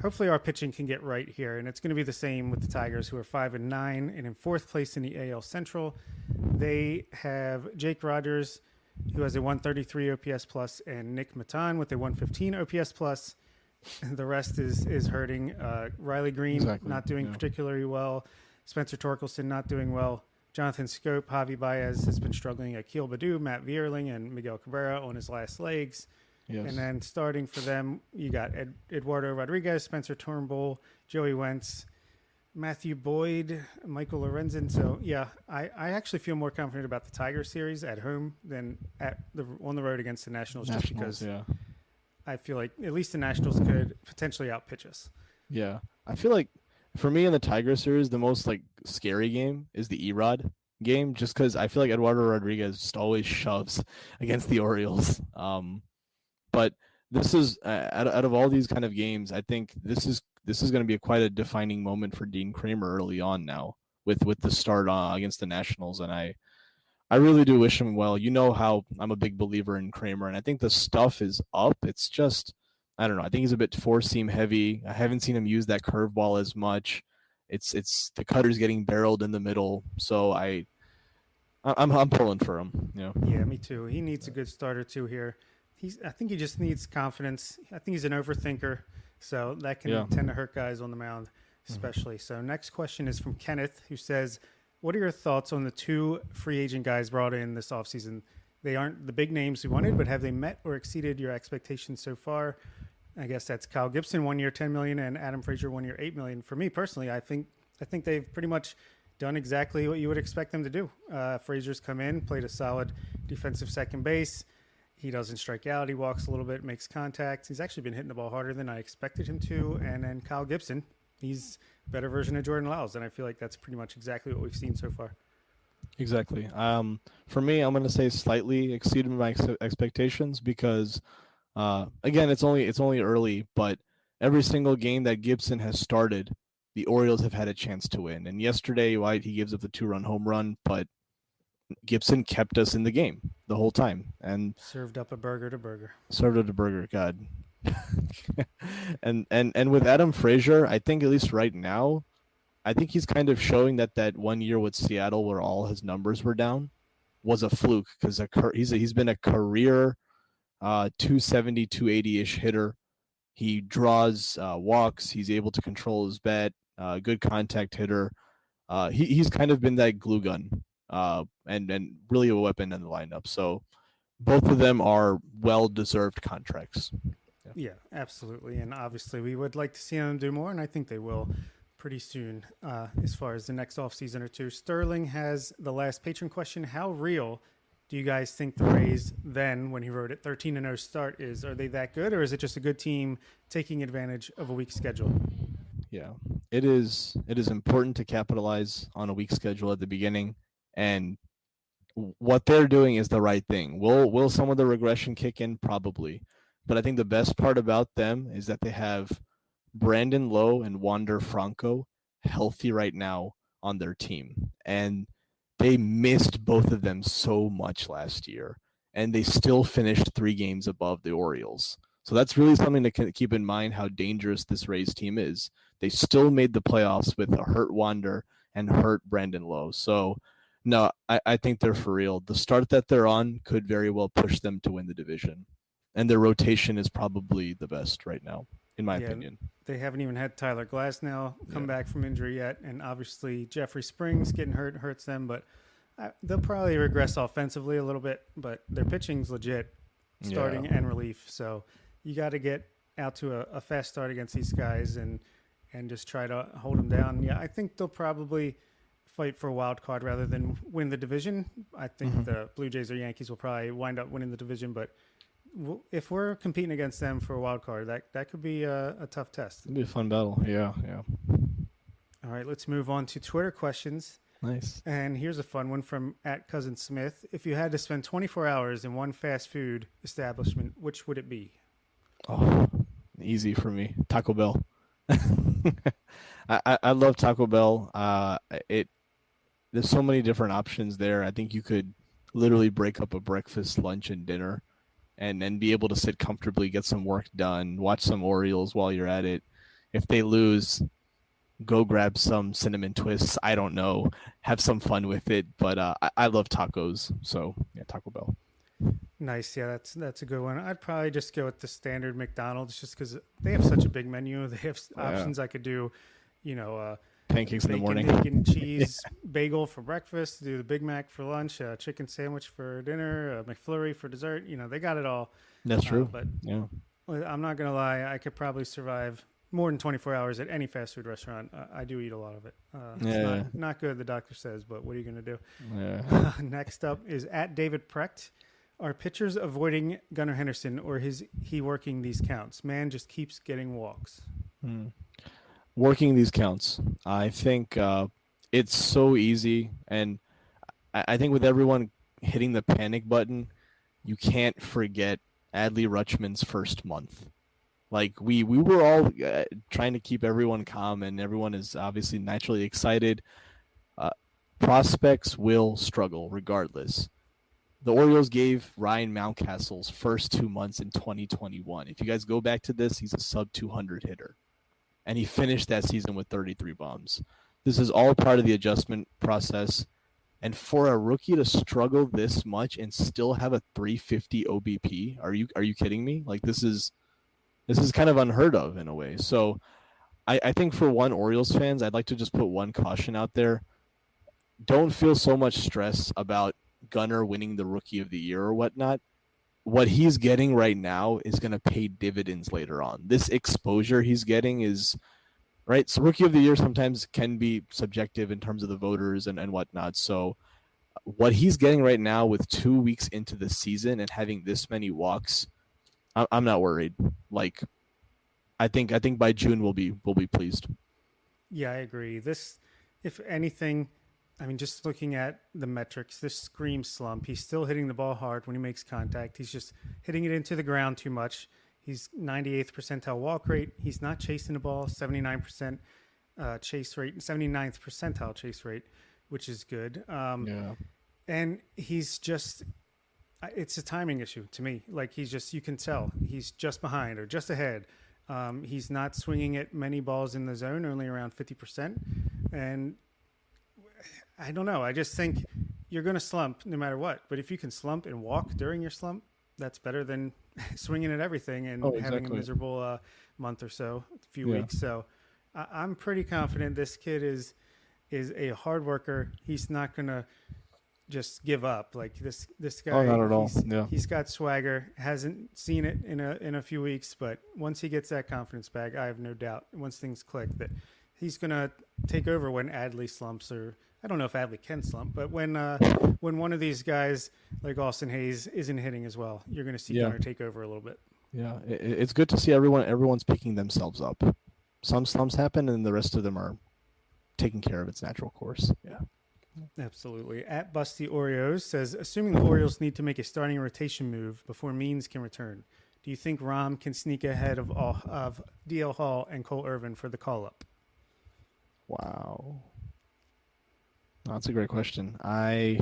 Hopefully our pitching can get right here, and it's going to be the same with the Tigers, who are 5-9 and in 4th place in the AL Central. They have Jake Rogers, who has a 133 OPS plus, and Nick Matan with a 115 OPS plus. The rest is hurting. Riley Green not doing particularly well. Spencer Torkelson not doing well. Jonathan Scope, Javi Baez has been struggling. Akil Baddoo, Matt Vierling, and Miguel Cabrera on his last legs. Yes. And then starting for them, you got Eduardo Rodriguez, Spencer Turnbull, Joey Wentz, Matthew Boyd, Michael Lorenzen. So, I actually feel more confident about the Tiger series at home than on the road against the Nationals just because I feel like at least the Nationals could potentially outpitch us. Yeah. I feel like for me in the Tiger series, the most scary game is the Erod game, just because I feel like Eduardo Rodriguez just always shoves against the Orioles. But this is out of all these kind of games, I think this is going to be quite a defining moment for Dean Kramer early on now with the start against the Nationals, and I really do wish him well. You know how I'm a big believer in Kramer, and I think the stuff is up. It's just, I don't know. I think he's a bit 4-seam heavy. I haven't seen him use that curveball as much. It's the cutter's getting barreled in the middle. So I'm pulling for him. Yeah, me too. He needs a good starter too here. I think he just needs confidence. I think he's an overthinker, so that can tend to hurt guys on the mound, especially. So next question is from Kenneth, who says, what are your thoughts on the 2 free agent guys brought in this offseason? They aren't the big names we wanted, but have they met or exceeded your expectations so far? I guess that's Kyle Gibson, 1 year, $10 million, and Adam Frazier, 1 year, $8 million. For me personally, I think they've pretty much done exactly what you would expect them to do. Frazier's come in, played a solid defensive second base. He doesn't strike out. He walks a little bit, makes contact. He's actually been hitting the ball harder than I expected him to. And then Kyle Gibson, he's a better version of Jordan Lyles, and I feel like that's pretty much exactly what we've seen so far. Exactly. For me, I'm going to say slightly exceeded my expectations because, again, it's only early, but every single game that Gibson has started, the Orioles have had a chance to win. And yesterday, he gives up the 2-run home run, but Gibson kept us in the game the whole time and served up a burger to Burger. God. and with Adam Frazier, I think at least right now, I think he's kind of showing that 1 year with Seattle where all his numbers were down was a fluke because he's been a career 270, 280-ish hitter. He draws walks. He's able to control his bat. Good contact hitter. He's kind of been that glue gun and really a weapon in the lineup. So both of them are well-deserved contracts. Yeah, absolutely. And obviously we would like to see them do more, and I think they will pretty soon as far as the next offseason or two. Sterling has the last patron question. How real do you guys think the Rays then, when he wrote it, 13-0 start is? Are they that good, or is it just a good team taking advantage of a weak schedule? Yeah, it is important to capitalize on a weak schedule at the beginning, and what they're doing is the right thing. Will some of the regression kick in? Probably. But I think the best part about them is that they have Brandon Lowe and Wander Franco healthy right now on their team. And they missed both of them so much last year. And they still finished 3 games above the Orioles. So that's really something to keep in mind how dangerous this Rays team is. They still made the playoffs with a hurt Wander and hurt Brandon Lowe. So, no, I think they're for real. The start that they're on could very well push them to win the division. And their rotation is probably the best right now, in my opinion. They haven't even had Tyler Glasnow come back from injury yet. And obviously Jeffrey Springs getting hurts them. But they'll probably regress offensively a little bit. But their pitching's legit, starting and relief. So you got to get out to a fast start against these guys and just try to hold them down. Yeah, I think they'll probably fight for a wild card rather than win the division. I think the Blue Jays or Yankees will probably wind up winning the division. But if we're competing against them for a wild card, that could be a tough test. It'll be a fun battle. Yeah. All right, let's move on to Twitter questions. Nice. And here's a fun one from @CousinSmith. If you had to spend 24 hours in one fast food establishment, which would it be? Oh, easy for me. Taco Bell. I love Taco Bell. There's so many different options there. I think you could literally break up a breakfast, lunch, and dinner and then be able to sit comfortably, get some work done, watch some Orioles while you're at it. If they lose, go grab some cinnamon twists. I don't know. Have some fun with it. But I love tacos. So, yeah, Taco Bell. Nice. Yeah, that's a good one. I'd probably just go with the standard McDonald's just because they have such a big menu. They have options I could do, pancakes in the morning, bacon, cheese, bagel for breakfast, do the Big Mac for lunch, chicken sandwich for dinner, McFlurry for dessert. They got it all. That's true. But yeah, I'm not going to lie. I could probably survive more than 24 hours at any fast food restaurant. I do eat a lot of it. It's not good, the doctor says, but what are you going to do? Yeah. Next up is @David Precht. Are pitchers avoiding Gunnar Henderson, or is he working these counts? Man just keeps getting walks. Working these counts. I think it's so easy, and I think with everyone hitting the panic button, you can't forget Adley Rutschman's first month. Like we were all trying to keep everyone calm, and everyone is obviously naturally excited. Prospects will struggle regardless. The Orioles gave Ryan Mountcastle's first 2 months in 2021. If you guys go back to this, he's a sub-200 hitter. And he finished that season with 33 bombs. This is all part of the adjustment process. And for a rookie to struggle this much and still have a 350 OBP, are you kidding me? Like this is kind of unheard of in a way. So I think for Orioles fans, I'd like to just put one caution out there. Don't feel so much stress about Gunnar winning the Rookie of the Year or whatnot. What he's getting right now is going to pay dividends later on. This exposure he's getting is, right? So Rookie of the Year sometimes can be subjective in terms of the voters and whatnot. So what he's getting right now with 2 weeks into the season and having this many walks, I'm not worried. Like, I think by June we'll be pleased. Yeah, I agree. This, if anything, I mean, just looking at the metrics, this screams slump. He's still hitting the ball hard when he makes contact. He's just hitting it into the ground too much. He's 98th percentile walk rate. He's not chasing the ball, 79% chase rate, 79th percentile chase rate, which is good. And he's just, it's a timing issue to me. Like he's just, you can tell he's just behind or just ahead. He's not swinging at many balls in the zone, only around 50%. And I don't know. I just think you're going to slump no matter what. But if you can slump and walk during your slump, that's better than swinging at everything and having a miserable month or so, a few weeks. So I'm pretty confident this kid is a hard worker. He's not going to just give up. Like this guy, not at all. He's got swagger. Hasn't seen it in a few weeks, but once he gets that confidence back, I have no doubt. Once things click, that he's gonna take over when Adley slumps, or I don't know if Adley can slump, but when one of these guys like Austin Hayes isn't hitting as well, you're gonna see Gunnar take over a little bit. Yeah, it's good to see everyone's picking themselves up. Some slumps happen, and the rest of them are taking care of its natural course. Yeah. Absolutely. At Busty Oreos says, assuming the Orioles need to make a starting rotation move before Means can return, do you think Rom can sneak ahead of DL Hall and Cole Irvin for the call-up? Wow. That's a great question. I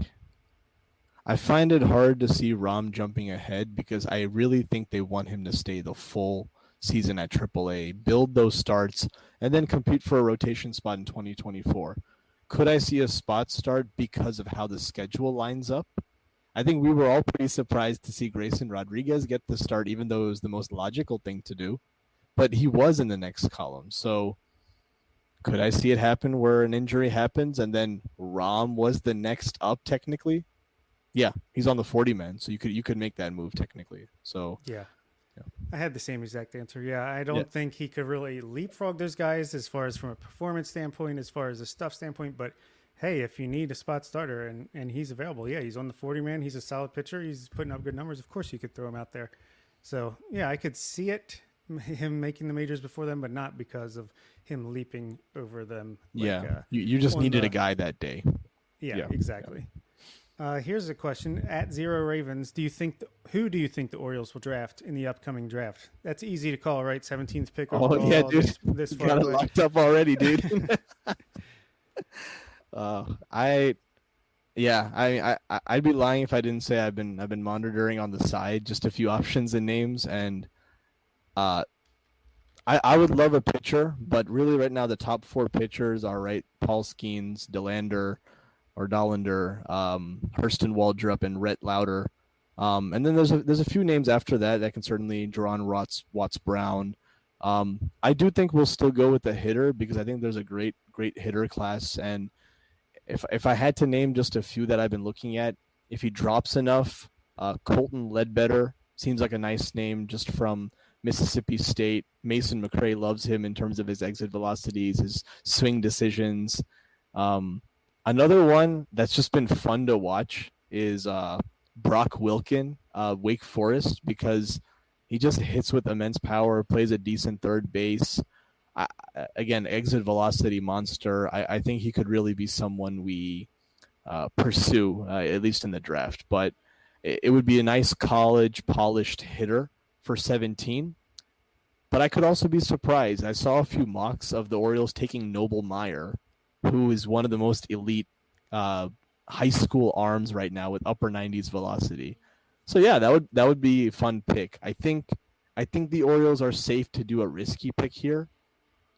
find it hard to see Rom jumping ahead because I really think they want him to stay the full season at AAA, build those starts, and then compete for a rotation spot in 2024. Could I see a spot start because of how the schedule lines up? I think we were all pretty surprised to see Grayson Rodriguez get the start, even though it was the most logical thing to do. But he was in the next column. So could I see it happen where an injury happens and then Rom was the next up technically? Yeah, he's on the 40-man, so you could make that move technically. So yeah. I had the same exact answer. Yeah, I don't think he could really leapfrog those guys as far as from a performance standpoint, as far as a stuff standpoint. But hey, if you need a spot starter and he's available, he's on the 40-man. He's a solid pitcher. He's putting up good numbers. Of course, you could throw him out there. So yeah, I could see it, him making the majors before them, but not because of him leaping over them. You just needed a guy that day. Yeah, exactly. Here's a question at Zero Ravens. Who do you think the Orioles will draft in the upcoming draft? That's easy to call, right? 17th pick overall. Oh yeah, dude. This far got it locked up already, dude. I'd be lying if I didn't say I've been monitoring on the side just a few options and names, and I would love a pitcher, but really right now the top 4 pitchers are Paul Skeens, Dollander, Hurston Waldrop, and Rhett Lauder. And then there's a few names after that can certainly draw on Watts Brown. I do think we'll still go with the hitter because I think there's a great hitter class. And if I had to name just a few that I've been looking at, if he drops enough, Colton Ledbetter seems like a nice name just from Mississippi State. Mason McRae loves him in terms of his exit velocities, his swing decisions. Another one that's just been fun to watch is Brock Wilken, Wake Forest, because he just hits with immense power, plays a decent third base. Again, exit velocity monster. I think he could really be someone we pursue, at least in the draft. But it would be a nice college polished hitter for 17. But I could also be surprised. I saw a few mocks of the Orioles taking Noble Meyer, who is one of the most elite high school arms right now with upper 90s velocity. So yeah, that would be a fun pick. I think the Orioles are safe to do a risky pick here.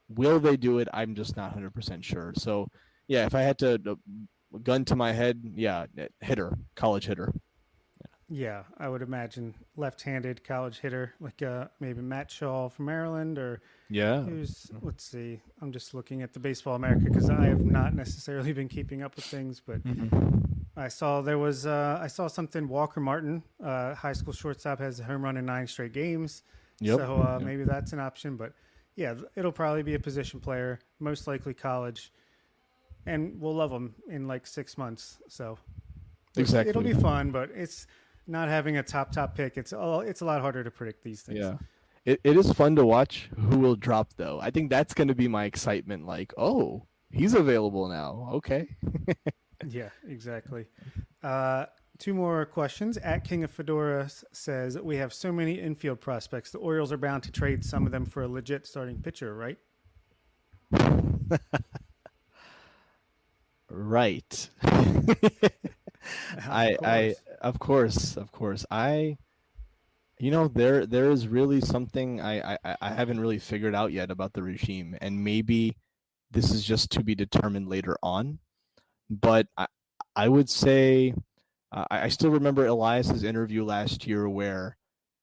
Will they do it? I'm just not 100% sure. So yeah, if I had to gun to my head, college hitter. Yeah, I would imagine left-handed college hitter like maybe Matt Shaw from Maryland, or Yeah. let's see. I'm just looking at the Baseball America because I have not necessarily been keeping up with things, but I saw I saw something. Walker Martin, high school shortstop, has a home run in 9 straight games. Yep. So maybe that's an option, but yeah, it'll probably be a position player, most likely college, and we'll love him in like 6 months. So Exactly. it'll be fun, but it's not having a top pick. It's a lot harder to predict these things. Yeah. It is fun to watch who will drop, though. I think that's going to be my excitement. Like, oh, he's available now. Okay. Yeah, exactly. 2 more questions. At King of Fedora says, we have so many infield prospects. The Orioles are bound to trade some of them for a legit starting pitcher, right? Right. I of course. There is really something I haven't really figured out yet about the regime, and maybe this is just to be determined later on. But I would say I still remember Elias's interview last year where,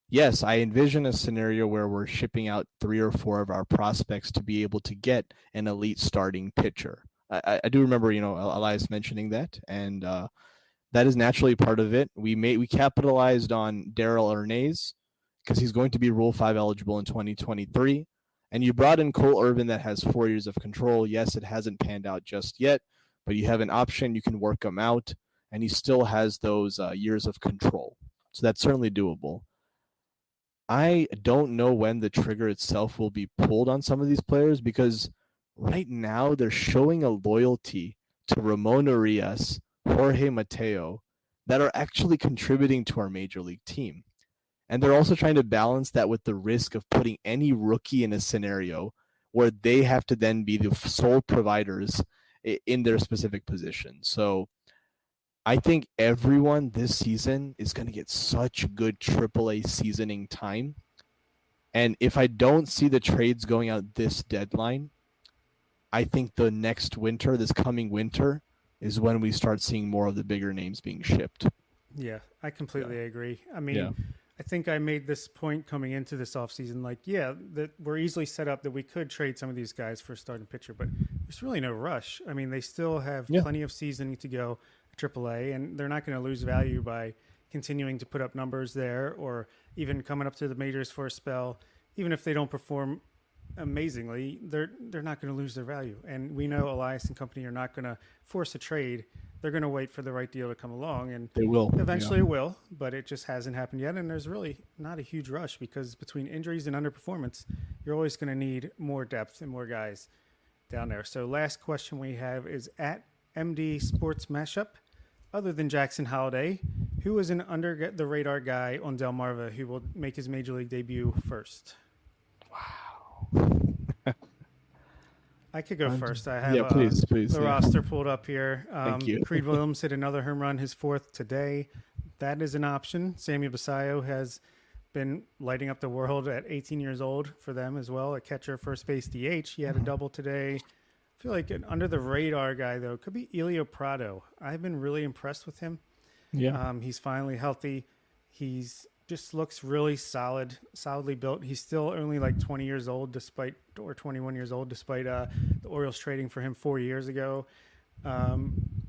yes, I envision a scenario where we're shipping out 3 or 4 of our prospects to be able to get an elite starting pitcher. I do remember, Elias mentioning that, and that is naturally part of it. We capitalized on Darrell Ernaiz because he's going to be Rule 5 eligible in 2023. And you brought in Cole Irvin that has 4 years of control. Yes, it hasn't panned out just yet, but you have an option. You can work him out, and he still has those years of control. So that's certainly doable. I don't know when the trigger itself will be pulled on some of these players because right now they're showing a loyalty to Ramon Urias, Jorge Mateo, that are actually contributing to our major league team. And they're also trying to balance that with the risk of putting any rookie in a scenario where they have to then be the sole providers in their specific position. So I think everyone this season is going to get such good AAA seasoning time. And if I don't see the trades going out this deadline, I think the next winter, this coming winter, is when we start seeing more of the bigger names being shipped. Yeah, I completely agree. I mean, I think I made this point coming into this offseason, that we're easily set up that we could trade some of these guys for a starting pitcher, but there's really no rush. I mean, they still have plenty of seasoning to go at AAA, and they're not going to lose value by continuing to put up numbers there or even coming up to the majors for a spell. Even if they don't perform amazingly, they're not going to lose their value. And we know Elias and company are not going to force a trade. They're going to wait for the right deal to come along, and they will. Eventually it will, but it just hasn't happened yet. And there's really not a huge rush because between injuries and underperformance, you're always going to need more depth and more guys down there. So last question we have is at MD Sports Mashup. Other than Jackson Holliday, who is an under the radar guy on Delmarva who will make his major league debut first? Wow. I could go first. I have please, the roster pulled up here. Thank you. Creed Williams hit another home run, his 4th today. That is an option. Sammy Basayo has been lighting up the world at 18 years old for them as well. A catcher, first base, DH. He had a double today. I feel like an under the radar guy though could be Elio Prado. I've been really impressed with him. Yeah. He's finally healthy. He's just looks really solidly built. He's still only like 20 years old or 21 years old despite the Orioles trading for him 4 years ago.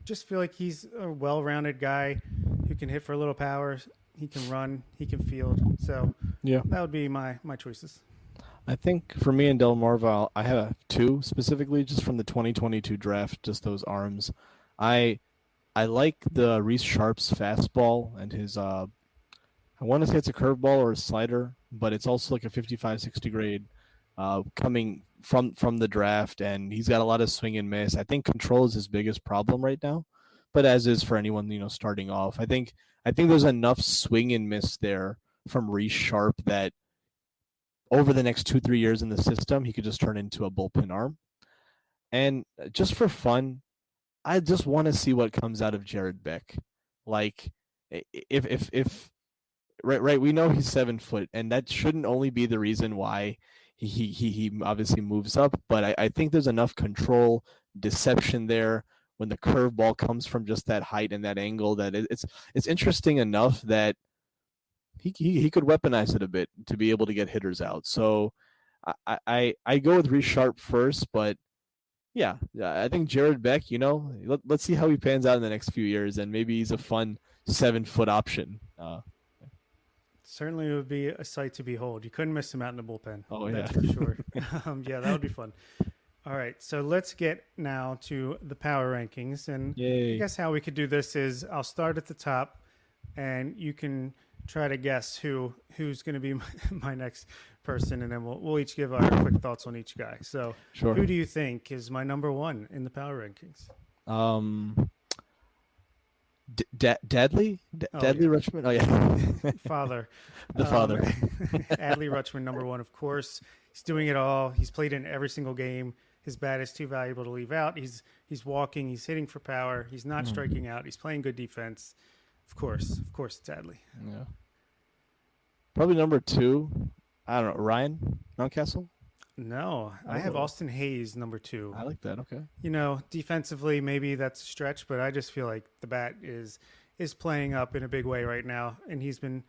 Just feel like he's a well-rounded guy who can hit for a little power. He can run, he can field. So that would be my choices. I think for me and Delmarva, I have 2 specifically just from the 2022 draft, just those arms. I like the Reese Sharp's fastball and his I want to say it's a curveball or a slider, but it's also like a 55-60 grade coming from the draft, and he's got a lot of swing and miss. I think control is his biggest problem right now, but as is for anyone starting off. I think there's enough swing and miss there from Reese Sharp that over the next 2-3 years in the system, he could just turn into a bullpen arm. And just for fun, I just want to see what comes out of Jared Beck. Like if Right. We know he's 7 foot, and that shouldn't only be the reason why he obviously moves up. But I think there's enough control, deception there when the curveball comes from just that height and that angle, that it's interesting enough that he could weaponize it a bit to be able to get hitters out. So I go with Reece Sharp first, but yeah, I think Jared Beck, let's see how he pans out in the next few years, and maybe he's a fun 7-foot option. Certainly would be a sight to behold. You couldn't miss him out in the bullpen. Oh, that's yeah. for sure. Yeah, that would be fun. All right, so let's get now to the power rankings. And Yay. I guess how we could do this is I'll start at the top, and you can try to guess who's going to be my next person, and then we'll each give our quick thoughts on each guy. So Sure. Who do you think is my number one in the power rankings? Dadley? Dadley Rutschman? Oh, yeah. Father. The father. Adley Rutschman, number one, of course. He's doing it all. He's played in every single game. His bat is too valuable to leave out. He's walking. He's hitting for power. He's not striking out. He's playing good defense. Of course, it's Adley. Yeah. Probably number two. I don't know. Ryan Mountcastle? No, I have Austin Hayes, number two. I like that. Okay. Defensively, maybe that's a stretch, but I just feel like the bat is playing up in a big way right now. And he's been,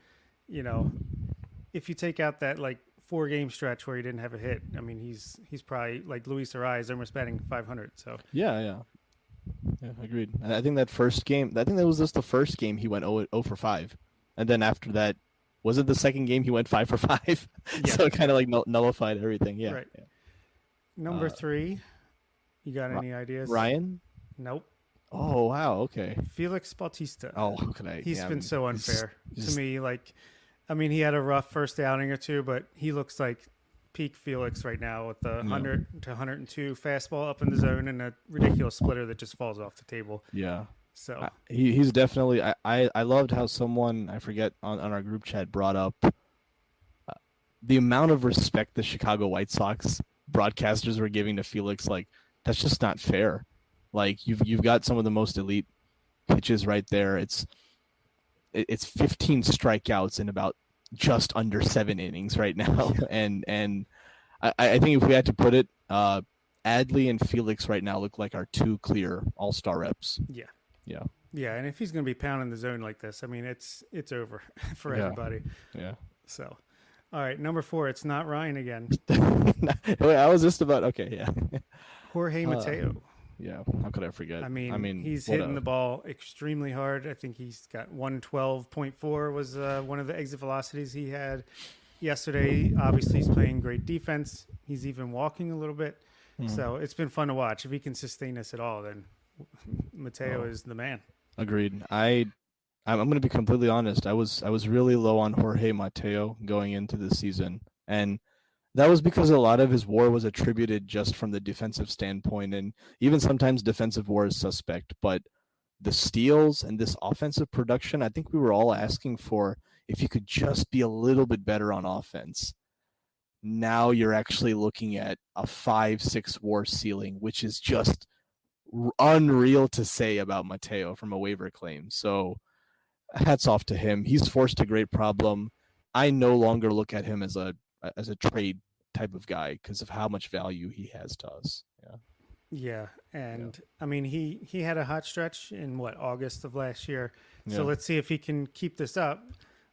if you take out that like 4-game stretch where he didn't have a hit, I mean, he's probably like Luis Ariz, almost batting 500. So yeah, agreed. And I think that first game, that was just the first game he went 0 for 5, and then after that, was it the second game he went 5 for 5? Yeah. So it kind of like nullified everything. Yeah. Right. Yeah. Number 3, you got any ideas? Ryan? Nope. Oh wow. Okay. Felix Bautista. Oh, how could I? He's been so unfair to me. Like, I mean, he had a rough first outing or two, but he looks like peak Felix right now with the 100 to 102 fastball up in the zone and a ridiculous splitter that just falls off the table. Yeah. So he's definitely. I loved how someone, I forget, on our group chat brought up the amount of respect the Chicago White Sox broadcasters were giving to Felix. Like, that's just not fair. Like, you've got some of the most elite pitches right there. It's 15 strikeouts in about just under 7 innings right now. And I think if we had to put it, Adley and Felix right now look like our 2 clear all-star reps. Yeah. Yeah. Yeah, and if he's going to be pounding the zone like this, I mean, it's over for everybody. Yeah. So, all right, number 4, it's not Ryan again. Wait, I was just about, okay, yeah. Jorge Mateo. Yeah, how could I forget? I mean he's hitting the ball extremely hard. I think he's got 112.4 was one of the exit velocities he had yesterday. Obviously, he's playing great defense. He's even walking a little bit. So it's been fun to watch. If he can sustain this at all, then Mateo is the man. Agreed. I'm going to be completely honest. I was really low on Jorge Mateo going into the season, and that was because a lot of his WAR was attributed just from the defensive standpoint, and even sometimes defensive WAR is suspect. But the steals and this offensive production, I think we were all asking for if you could just be a little bit better on offense. Now you're actually looking at a 5-6 WAR ceiling, which is just unreal to say about Mateo from a waiver claim. So hats off to him. He's forced a great problem. I no longer look at him as a trade type of guy because of how much value he has to us. Yeah, and I mean he had a hot stretch in August of last year. So let's see if he can keep this up.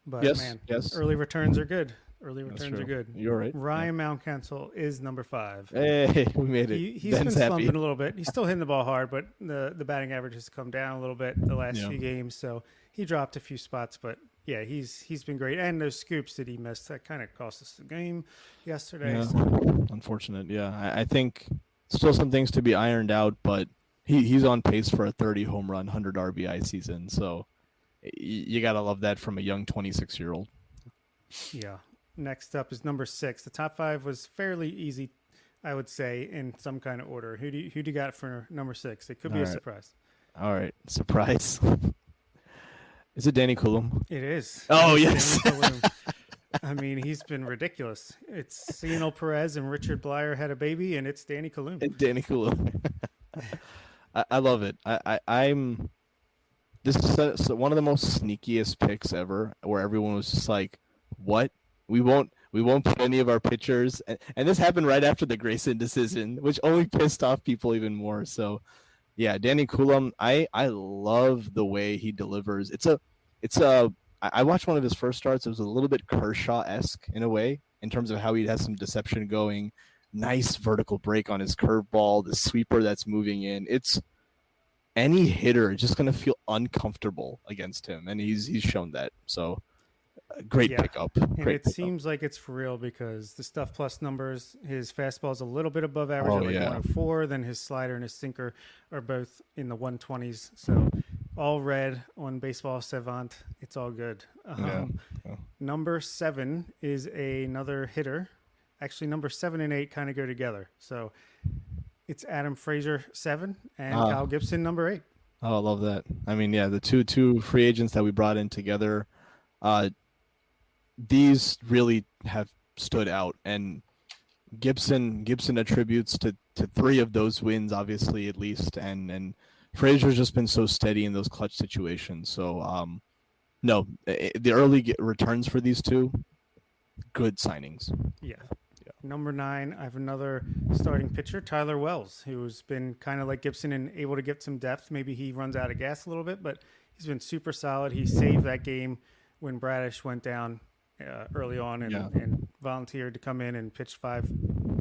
But yes. Early returns are good. Are good. You're right. Ryan Mountcastle is number 5. Hey, we made it. He's been slumping a little bit. He's still hitting the ball hard, but the batting average has come down a little bit the last few games. So he dropped a few spots, but yeah, he's been great. And those scoops that he missed, that kind of cost us the game yesterday. Yeah. So. Unfortunate. Yeah, I think still some things to be ironed out, but he's on pace for a 30 home run, 100 RBI season. So you got to love that from a young 26-year-old. Yeah. Next up is number 6. The top 5 was fairly easy, I would say, in some kind of order. Who do you got for number 6? It could be a surprise. All right, surprise. Is it Danny Coulomb? It is. Oh, yes. I mean, he's been ridiculous. It's Cionel Perez and Richard Blyer had a baby, and it's Danny Coulomb. Danny Coulomb. I love it. I'm. This is one of the most sneakiest picks ever, where everyone was just like, "What? We won't put any of our pitchers," and this happened right after the Grayson decision, which only pissed off people even more. So, Yeah, Danny Coulomb, I love the way he delivers. I watched one of his first starts. It was a little bit Kershaw-esque in a way in terms of how he has some deception going. Nice vertical break on his curveball, the sweeper that's moving in. It's any hitter is just going to feel uncomfortable against him, and he's shown that. So great pickup. And great it pickup. seems like it's for real because the stuff plus numbers, his fastball is a little bit above average at 104. Then his slider and his sinker are both in the 120s. So all red on Baseball Savant. It's all good. Number 7 is another hitter. Actually, number 7 and 8 kind of go together. So it's Adam Frazier 7 and Kyle Gibson number 8. Oh, I love that. I mean, yeah, the two free agents that we brought in together, these really have stood out. And Gibson attributes to 3 of those wins, obviously, at least. And Frazier's just been so steady in those clutch situations. So, no, the early returns for these two, good signings. Yeah. Number 9, I have another starting pitcher, Tyler Wells, who's been kind of like Gibson and able to get some depth. Maybe he runs out of gas a little bit, but he's been super solid. He saved that game when Bradish went down early on and volunteered to come in and pitch 5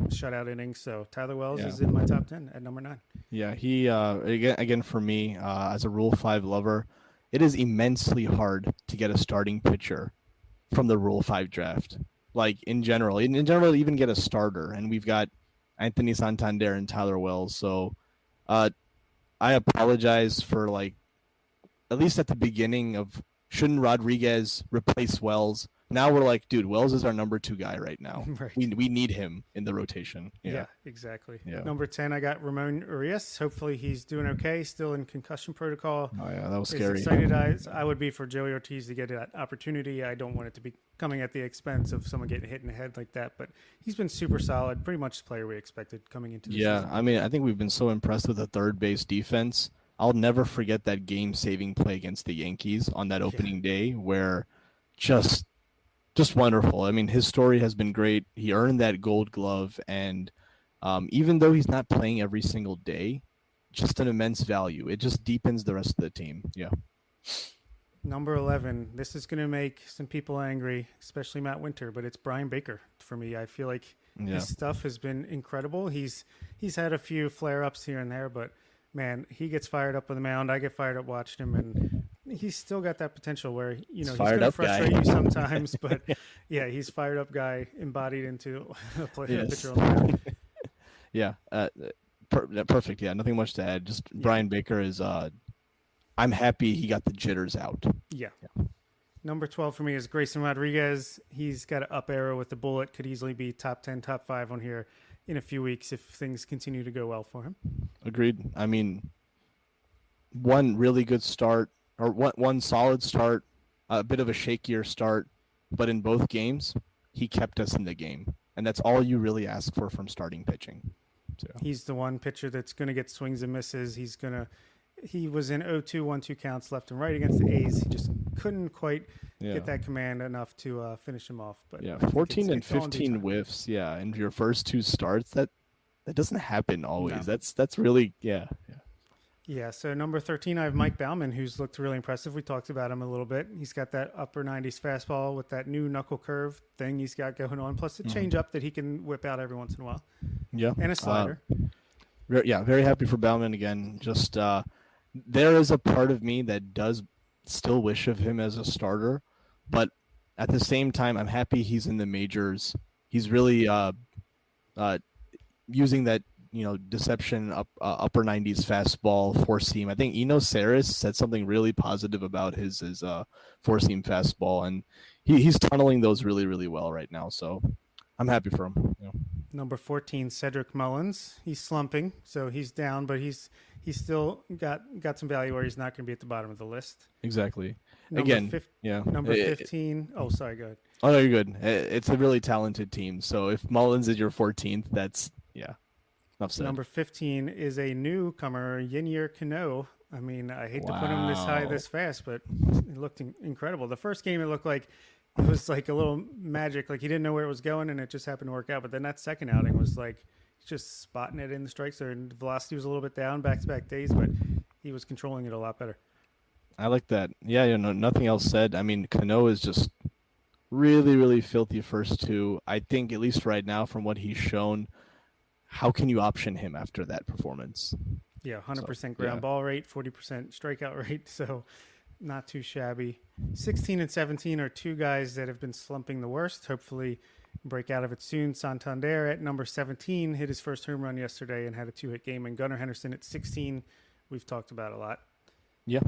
shutout innings. So Tyler Wells is in my top 10 at number 9. Yeah, he again for me as a Rule 5 lover, it is immensely hard to get a starting pitcher from the Rule 5 draft. Like in general, even get a starter, and we've got Anthony Santander and Tyler Wells. So, I apologize for at least at the beginning of shouldn't Rodriguez replace Wells? Now we're like, dude, Wells is our number 2 guy right now. Right. We need him in the rotation. Yeah, exactly. Yeah. Number 10, I got Ramon Urias. Hopefully he's doing okay, still in concussion protocol. Oh, yeah, that was scary. As excited as I would be for Joey Ortiz to get that opportunity. I don't want it to be coming at the expense of someone getting hit in the head like that. But he's been super solid, pretty much the player we expected coming into the season. I mean, I think we've been so impressed with the third base defense. I'll never forget that game-saving play against the Yankees on that opening day where just wonderful. I mean, his story has been great. He earned that Gold Glove, and even though he's not playing every single day, just an immense value. It just deepens the rest of the team. Yeah. Number 11. This is going to make some people angry, especially Matt Winter, but it's Brian Baker for me. I feel like his stuff has been incredible. He's had a few flare-ups here and there, but man, he gets fired up on the mound. I get fired up watching him, and he's still got that potential where, he's going to frustrate you sometimes, but he's fired up guy embodied into a pitcher on the mound. Yeah. Perfect. Yeah. Nothing much to add. Just Brian Baker is, I'm happy he got the jitters out. Yeah. Number 12 for me is Grayson Rodriguez. He's got an up arrow with the bullet, could easily be top 10, top 5 on here in a few weeks if things continue to go well for him. Agreed. I mean, one really good start, or one solid start, a bit of a shakier start, but in both games, he kept us in the game. And that's all you really ask for from starting pitching. So. He's the one pitcher that's going to get swings and misses. He was in 0-2, 1-2 counts left and right against the A's. He just couldn't quite get that command enough to finish him off. But 14 and 15 whiffs. Yeah, in your first 2 starts, that doesn't happen always. No. That's really Yeah, so number 13, I have Mike Baumann, who's looked really impressive. We talked about him a little bit. He's got that upper 90s fastball with that new knuckle curve thing he's got going on, plus a changeup that he can whip out every once in a while. Yeah, and a slider. Very happy for Baumann again. Just there is a part of me that does still wish of him as a starter, but at the same time, I'm happy he's in the majors. He's really using that deception upper 90s fastball, four seam. I think Eno Saris said something really positive about his four seam fastball, and he's tunneling those really, really well right now. So I'm happy for him. Yeah. Number 14, Cedric Mullins. He's slumping, so he's down, but he's still got some value where he's not going to be at the bottom of the list. Exactly. Number 15. Oh, sorry. Go ahead. Oh, no, you're good. It's a really talented team. So if Mullins is your 14th, that's enough said. Number 15 is a newcomer, Yinyer Cano. I mean, I hate to put him this high this fast, but it looked incredible. The first game, it looked like it was like a little magic. Like he didn't know where it was going, and it just happened to work out. But then that second outing was like just spotting it in the strikes. Or the velocity was a little bit down back-to-back days, but he was controlling it a lot better. I like that. Yeah, nothing else said. I mean, Cano is just really, really filthy first two. I think, at least right now, from what he's shown, how can you option him after that performance? Yeah, 100% ground ball rate, 40% strikeout rate, so not too shabby. 16 and 17 are two guys that have been slumping the worst. Hopefully break out of it soon. Santander at number 17 hit his first home run yesterday and had a 2-hit game. And Gunnar Henderson at 16, we've talked about a lot. Yeah.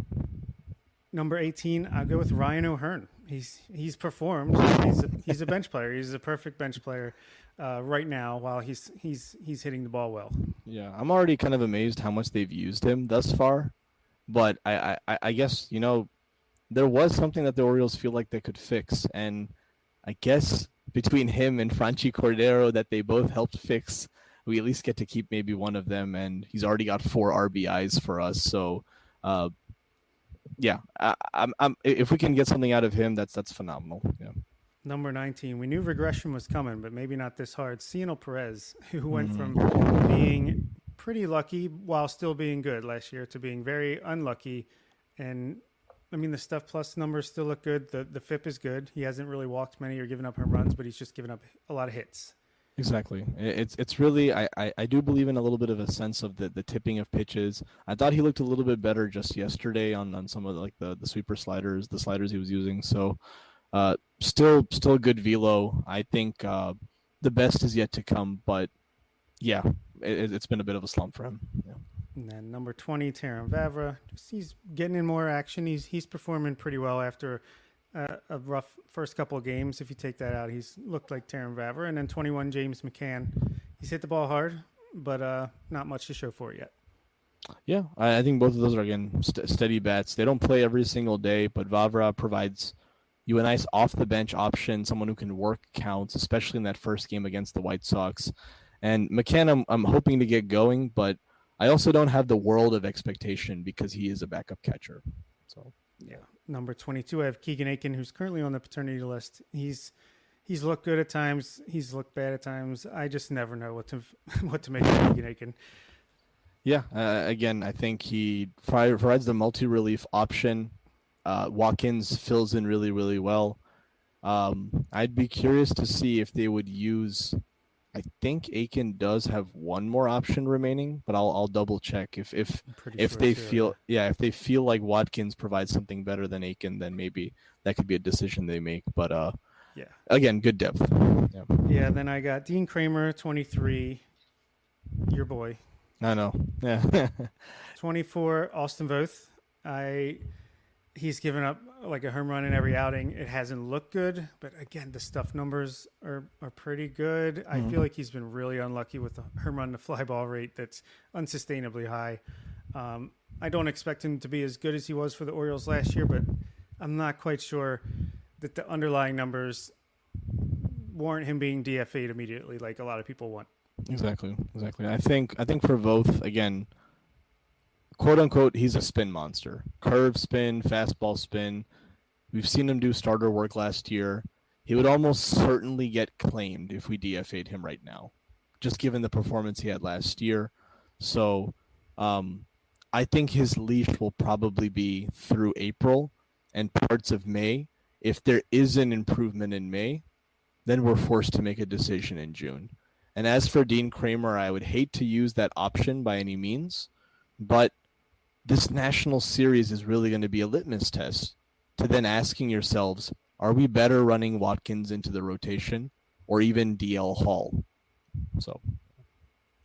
Number 18, I'll go with Ryan O'Hearn. He's performed. He's a bench player. He's a perfect bench player right now while he's hitting the ball well. Yeah, I'm already kind of amazed how much they've used him thus far. But I guess, there was something that the Orioles feel like they could fix. And I guess between him and Franchi Cordero that they both helped fix, we at least get to keep maybe one of them. And he's already got 4 RBIs for us. So, yeah, I'm if we can get something out of him, that's phenomenal. Yeah. Number 19, we knew regression was coming, but maybe not this hard. Cionel Perez, who went from being pretty lucky while still being good last year to being very unlucky. And I mean, the stuff plus numbers still look good. The FIP is good. He hasn't really walked many or given up home runs, but he's just given up a lot of hits. Exactly. It's really, I do believe in a little bit of a sense of the tipping of pitches. I thought he looked a little bit better just yesterday on some of the sweeper sliders, the sliders he was using. So still good velo. I think the best is yet to come, but yeah, it's been a bit of a slump for him. Yeah. And then number 20, Terran Vavra. He's getting in more action. He's performing pretty well after a rough first couple of games. If you take that out, he's looked like Terran Vavra. And then 21, James McCann. He's hit the ball hard, but not much to show for it yet. Yeah, I think both of those are, again, steady bats. They don't play every single day, but Vavra provides you a nice off-the-bench option, someone who can work counts, especially in that first game against the White Sox. And McCann, I'm hoping to get going, but I also don't have the world of expectation because he is a backup catcher. So yeah. Number 22, I have Keegan Aiken, who's currently on the paternity list. He's looked good at times. He's looked bad at times. I just never know what to make of Keegan Aiken. Yeah, again, I think he provides the multi-relief option. Watkins fills in really, really well. I'd be curious to see if they would use. I think Aiken does have one more option remaining, but I'll double check if they feel if they feel like Watkins provides something better than Aiken, then maybe that could be a decision they make. But again, good depth. Yeah. Then I got Dean Kramer, 23, your boy. I know. Yeah. 24, Austin Voth. He's given up like a home run in every outing. It hasn't looked good, but again, the stuff numbers are pretty good. I feel like he's been really unlucky with the home run to fly ball rate that's unsustainably high. I don't expect him to be as good as he was for the Orioles last year, but I'm not quite sure that the underlying numbers warrant him being DFA'd immediately like a lot of people want. Exactly. I think for Voth, again, quote unquote, he's a spin monster. Curve spin, fastball spin. We've seen him do starter work last year. He would almost certainly get claimed if we DFA'd him right now, just given the performance he had last year. So I think his leash will probably be through April and parts of May. If there is an improvement in May, then we're forced to make a decision in June. And as for Dean Kramer, I would hate to use that option by any means, but this national series is really going to be a litmus test to then asking yourselves, are we better running Watkins into the rotation or even DL Hall? So,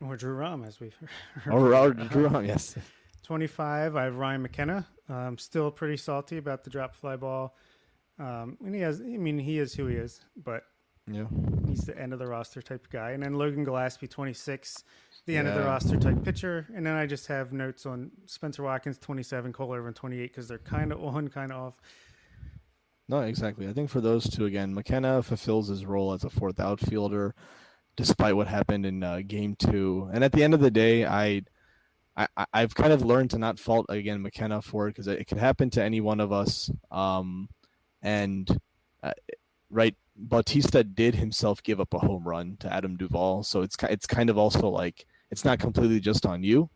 or Drew Rom, as we've heard. Or Drew Rom, yes. 25, I have Ryan McKenna. Still pretty salty about the drop fly ball. And he is who he is, but yeah, he's the end of the roster type guy. And then Logan Gillespie, 26, the end of the roster type pitcher. And then I just have notes on Spencer Watkins, 27, Cole Irvin, 28, because they're kind of on, kind of off. No, exactly. I think for those two, again, McKenna fulfills his role as a fourth outfielder, despite what happened in Game 2. And at the end of the day, I've kind of learned to not fault, again, McKenna for it, because it could happen to any one of us. Right, Bautista did himself give up a home run to Adam Duvall, so it's kind of also like it's not completely just on you.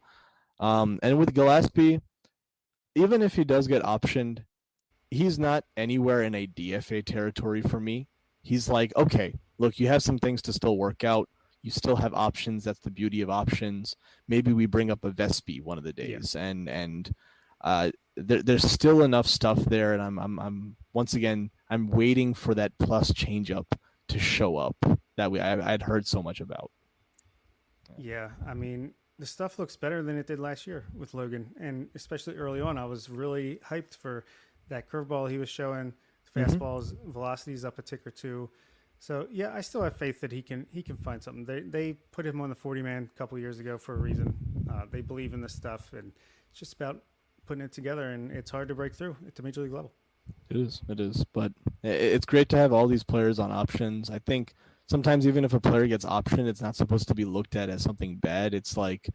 And with Gillespie, even if he does get optioned, he's not anywhere in a DFA territory for me. He's like, okay, look, you have some things to still work out. You still have options. That's the beauty of options. Maybe we bring up a Vespi one of the days, and there's still enough stuff there. And I'm once again, I'm waiting for that plus changeup to show up that I'd heard so much about. Yeah, I mean, the stuff looks better than it did last year with Logan, and especially early on, I was really hyped for that curveball he was showing. Fastball's velocity's up a tick or two. So yeah, I still have faith that he can find something. They put him on the 40-man a couple of years ago for a reason. They believe in this stuff, and it's just about putting it together. And it's hard to break through at the major league level. It is. But it's great to have all these players on options. I think sometimes even if a player gets optioned, it's not supposed to be looked at as something bad. It's like,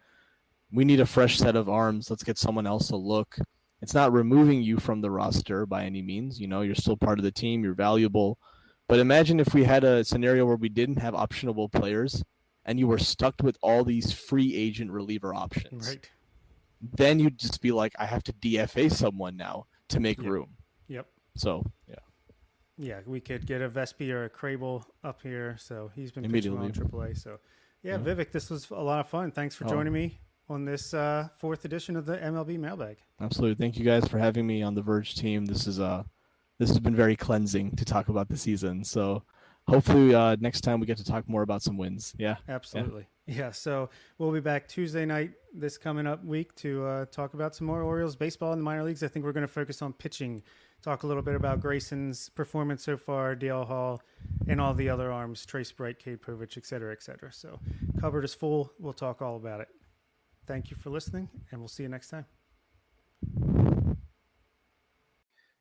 we need a fresh set of arms. Let's get someone else a look. It's not removing you from the roster by any means. You know, you're still part of the team. You're valuable. But imagine if we had a scenario where we didn't have optionable players and you were stuck with all these free agent reliever options. Right. Then you'd just be like, I have to DFA someone now to make room. Yep. So, yeah. Yeah, we could get a Vespi or a Crable up here. So he's been pitching well in AAA. So, yeah, Vivek, this was a lot of fun. Thanks for joining me on this fourth edition of the MLB Mailbag. Absolutely. Thank you guys for having me on the Verge team. This has been very cleansing to talk about the season. So hopefully next time we get to talk more about some wins. Yeah. Absolutely. Yeah. So we'll be back Tuesday night this coming up week to talk about some more Orioles baseball in the minor leagues. I think we're going to focus on pitching, talk a little bit about Grayson's performance so far, DL Hall, and all the other arms, Trace Bright, Cade Povich, et cetera, et cetera. So cupboard is full. We'll talk all about it. Thank you for listening, and we'll see you next time.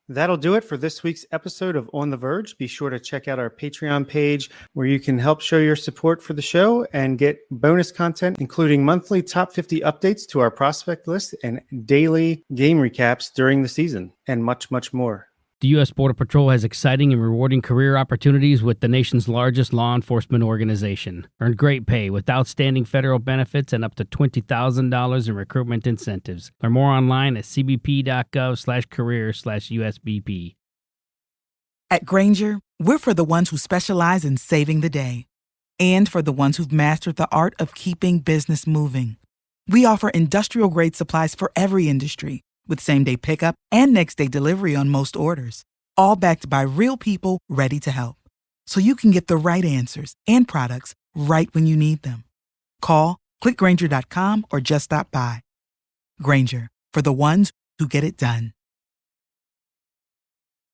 That'll do it for this week's episode of On the Verge. Be sure to check out our Patreon page where you can help show your support for the show and get bonus content, including monthly top 50 updates to our prospect list and daily game recaps during the season, and much, much more. The U.S. Border Patrol has exciting and rewarding career opportunities with the nation's largest law enforcement organization. Earn great pay with outstanding federal benefits and up to $20,000 in recruitment incentives. Learn more online at cbp.gov/career/USBP. At Grainger, we're for the ones who specialize in saving the day and for the ones who've mastered the art of keeping business moving. We offer industrial-grade supplies for every industry, with same-day pickup and next-day delivery on most orders, all backed by real people ready to help. So you can get the right answers and products right when you need them. Call, click Grainger.com, or just stop by. Grainger, for the ones who get it done.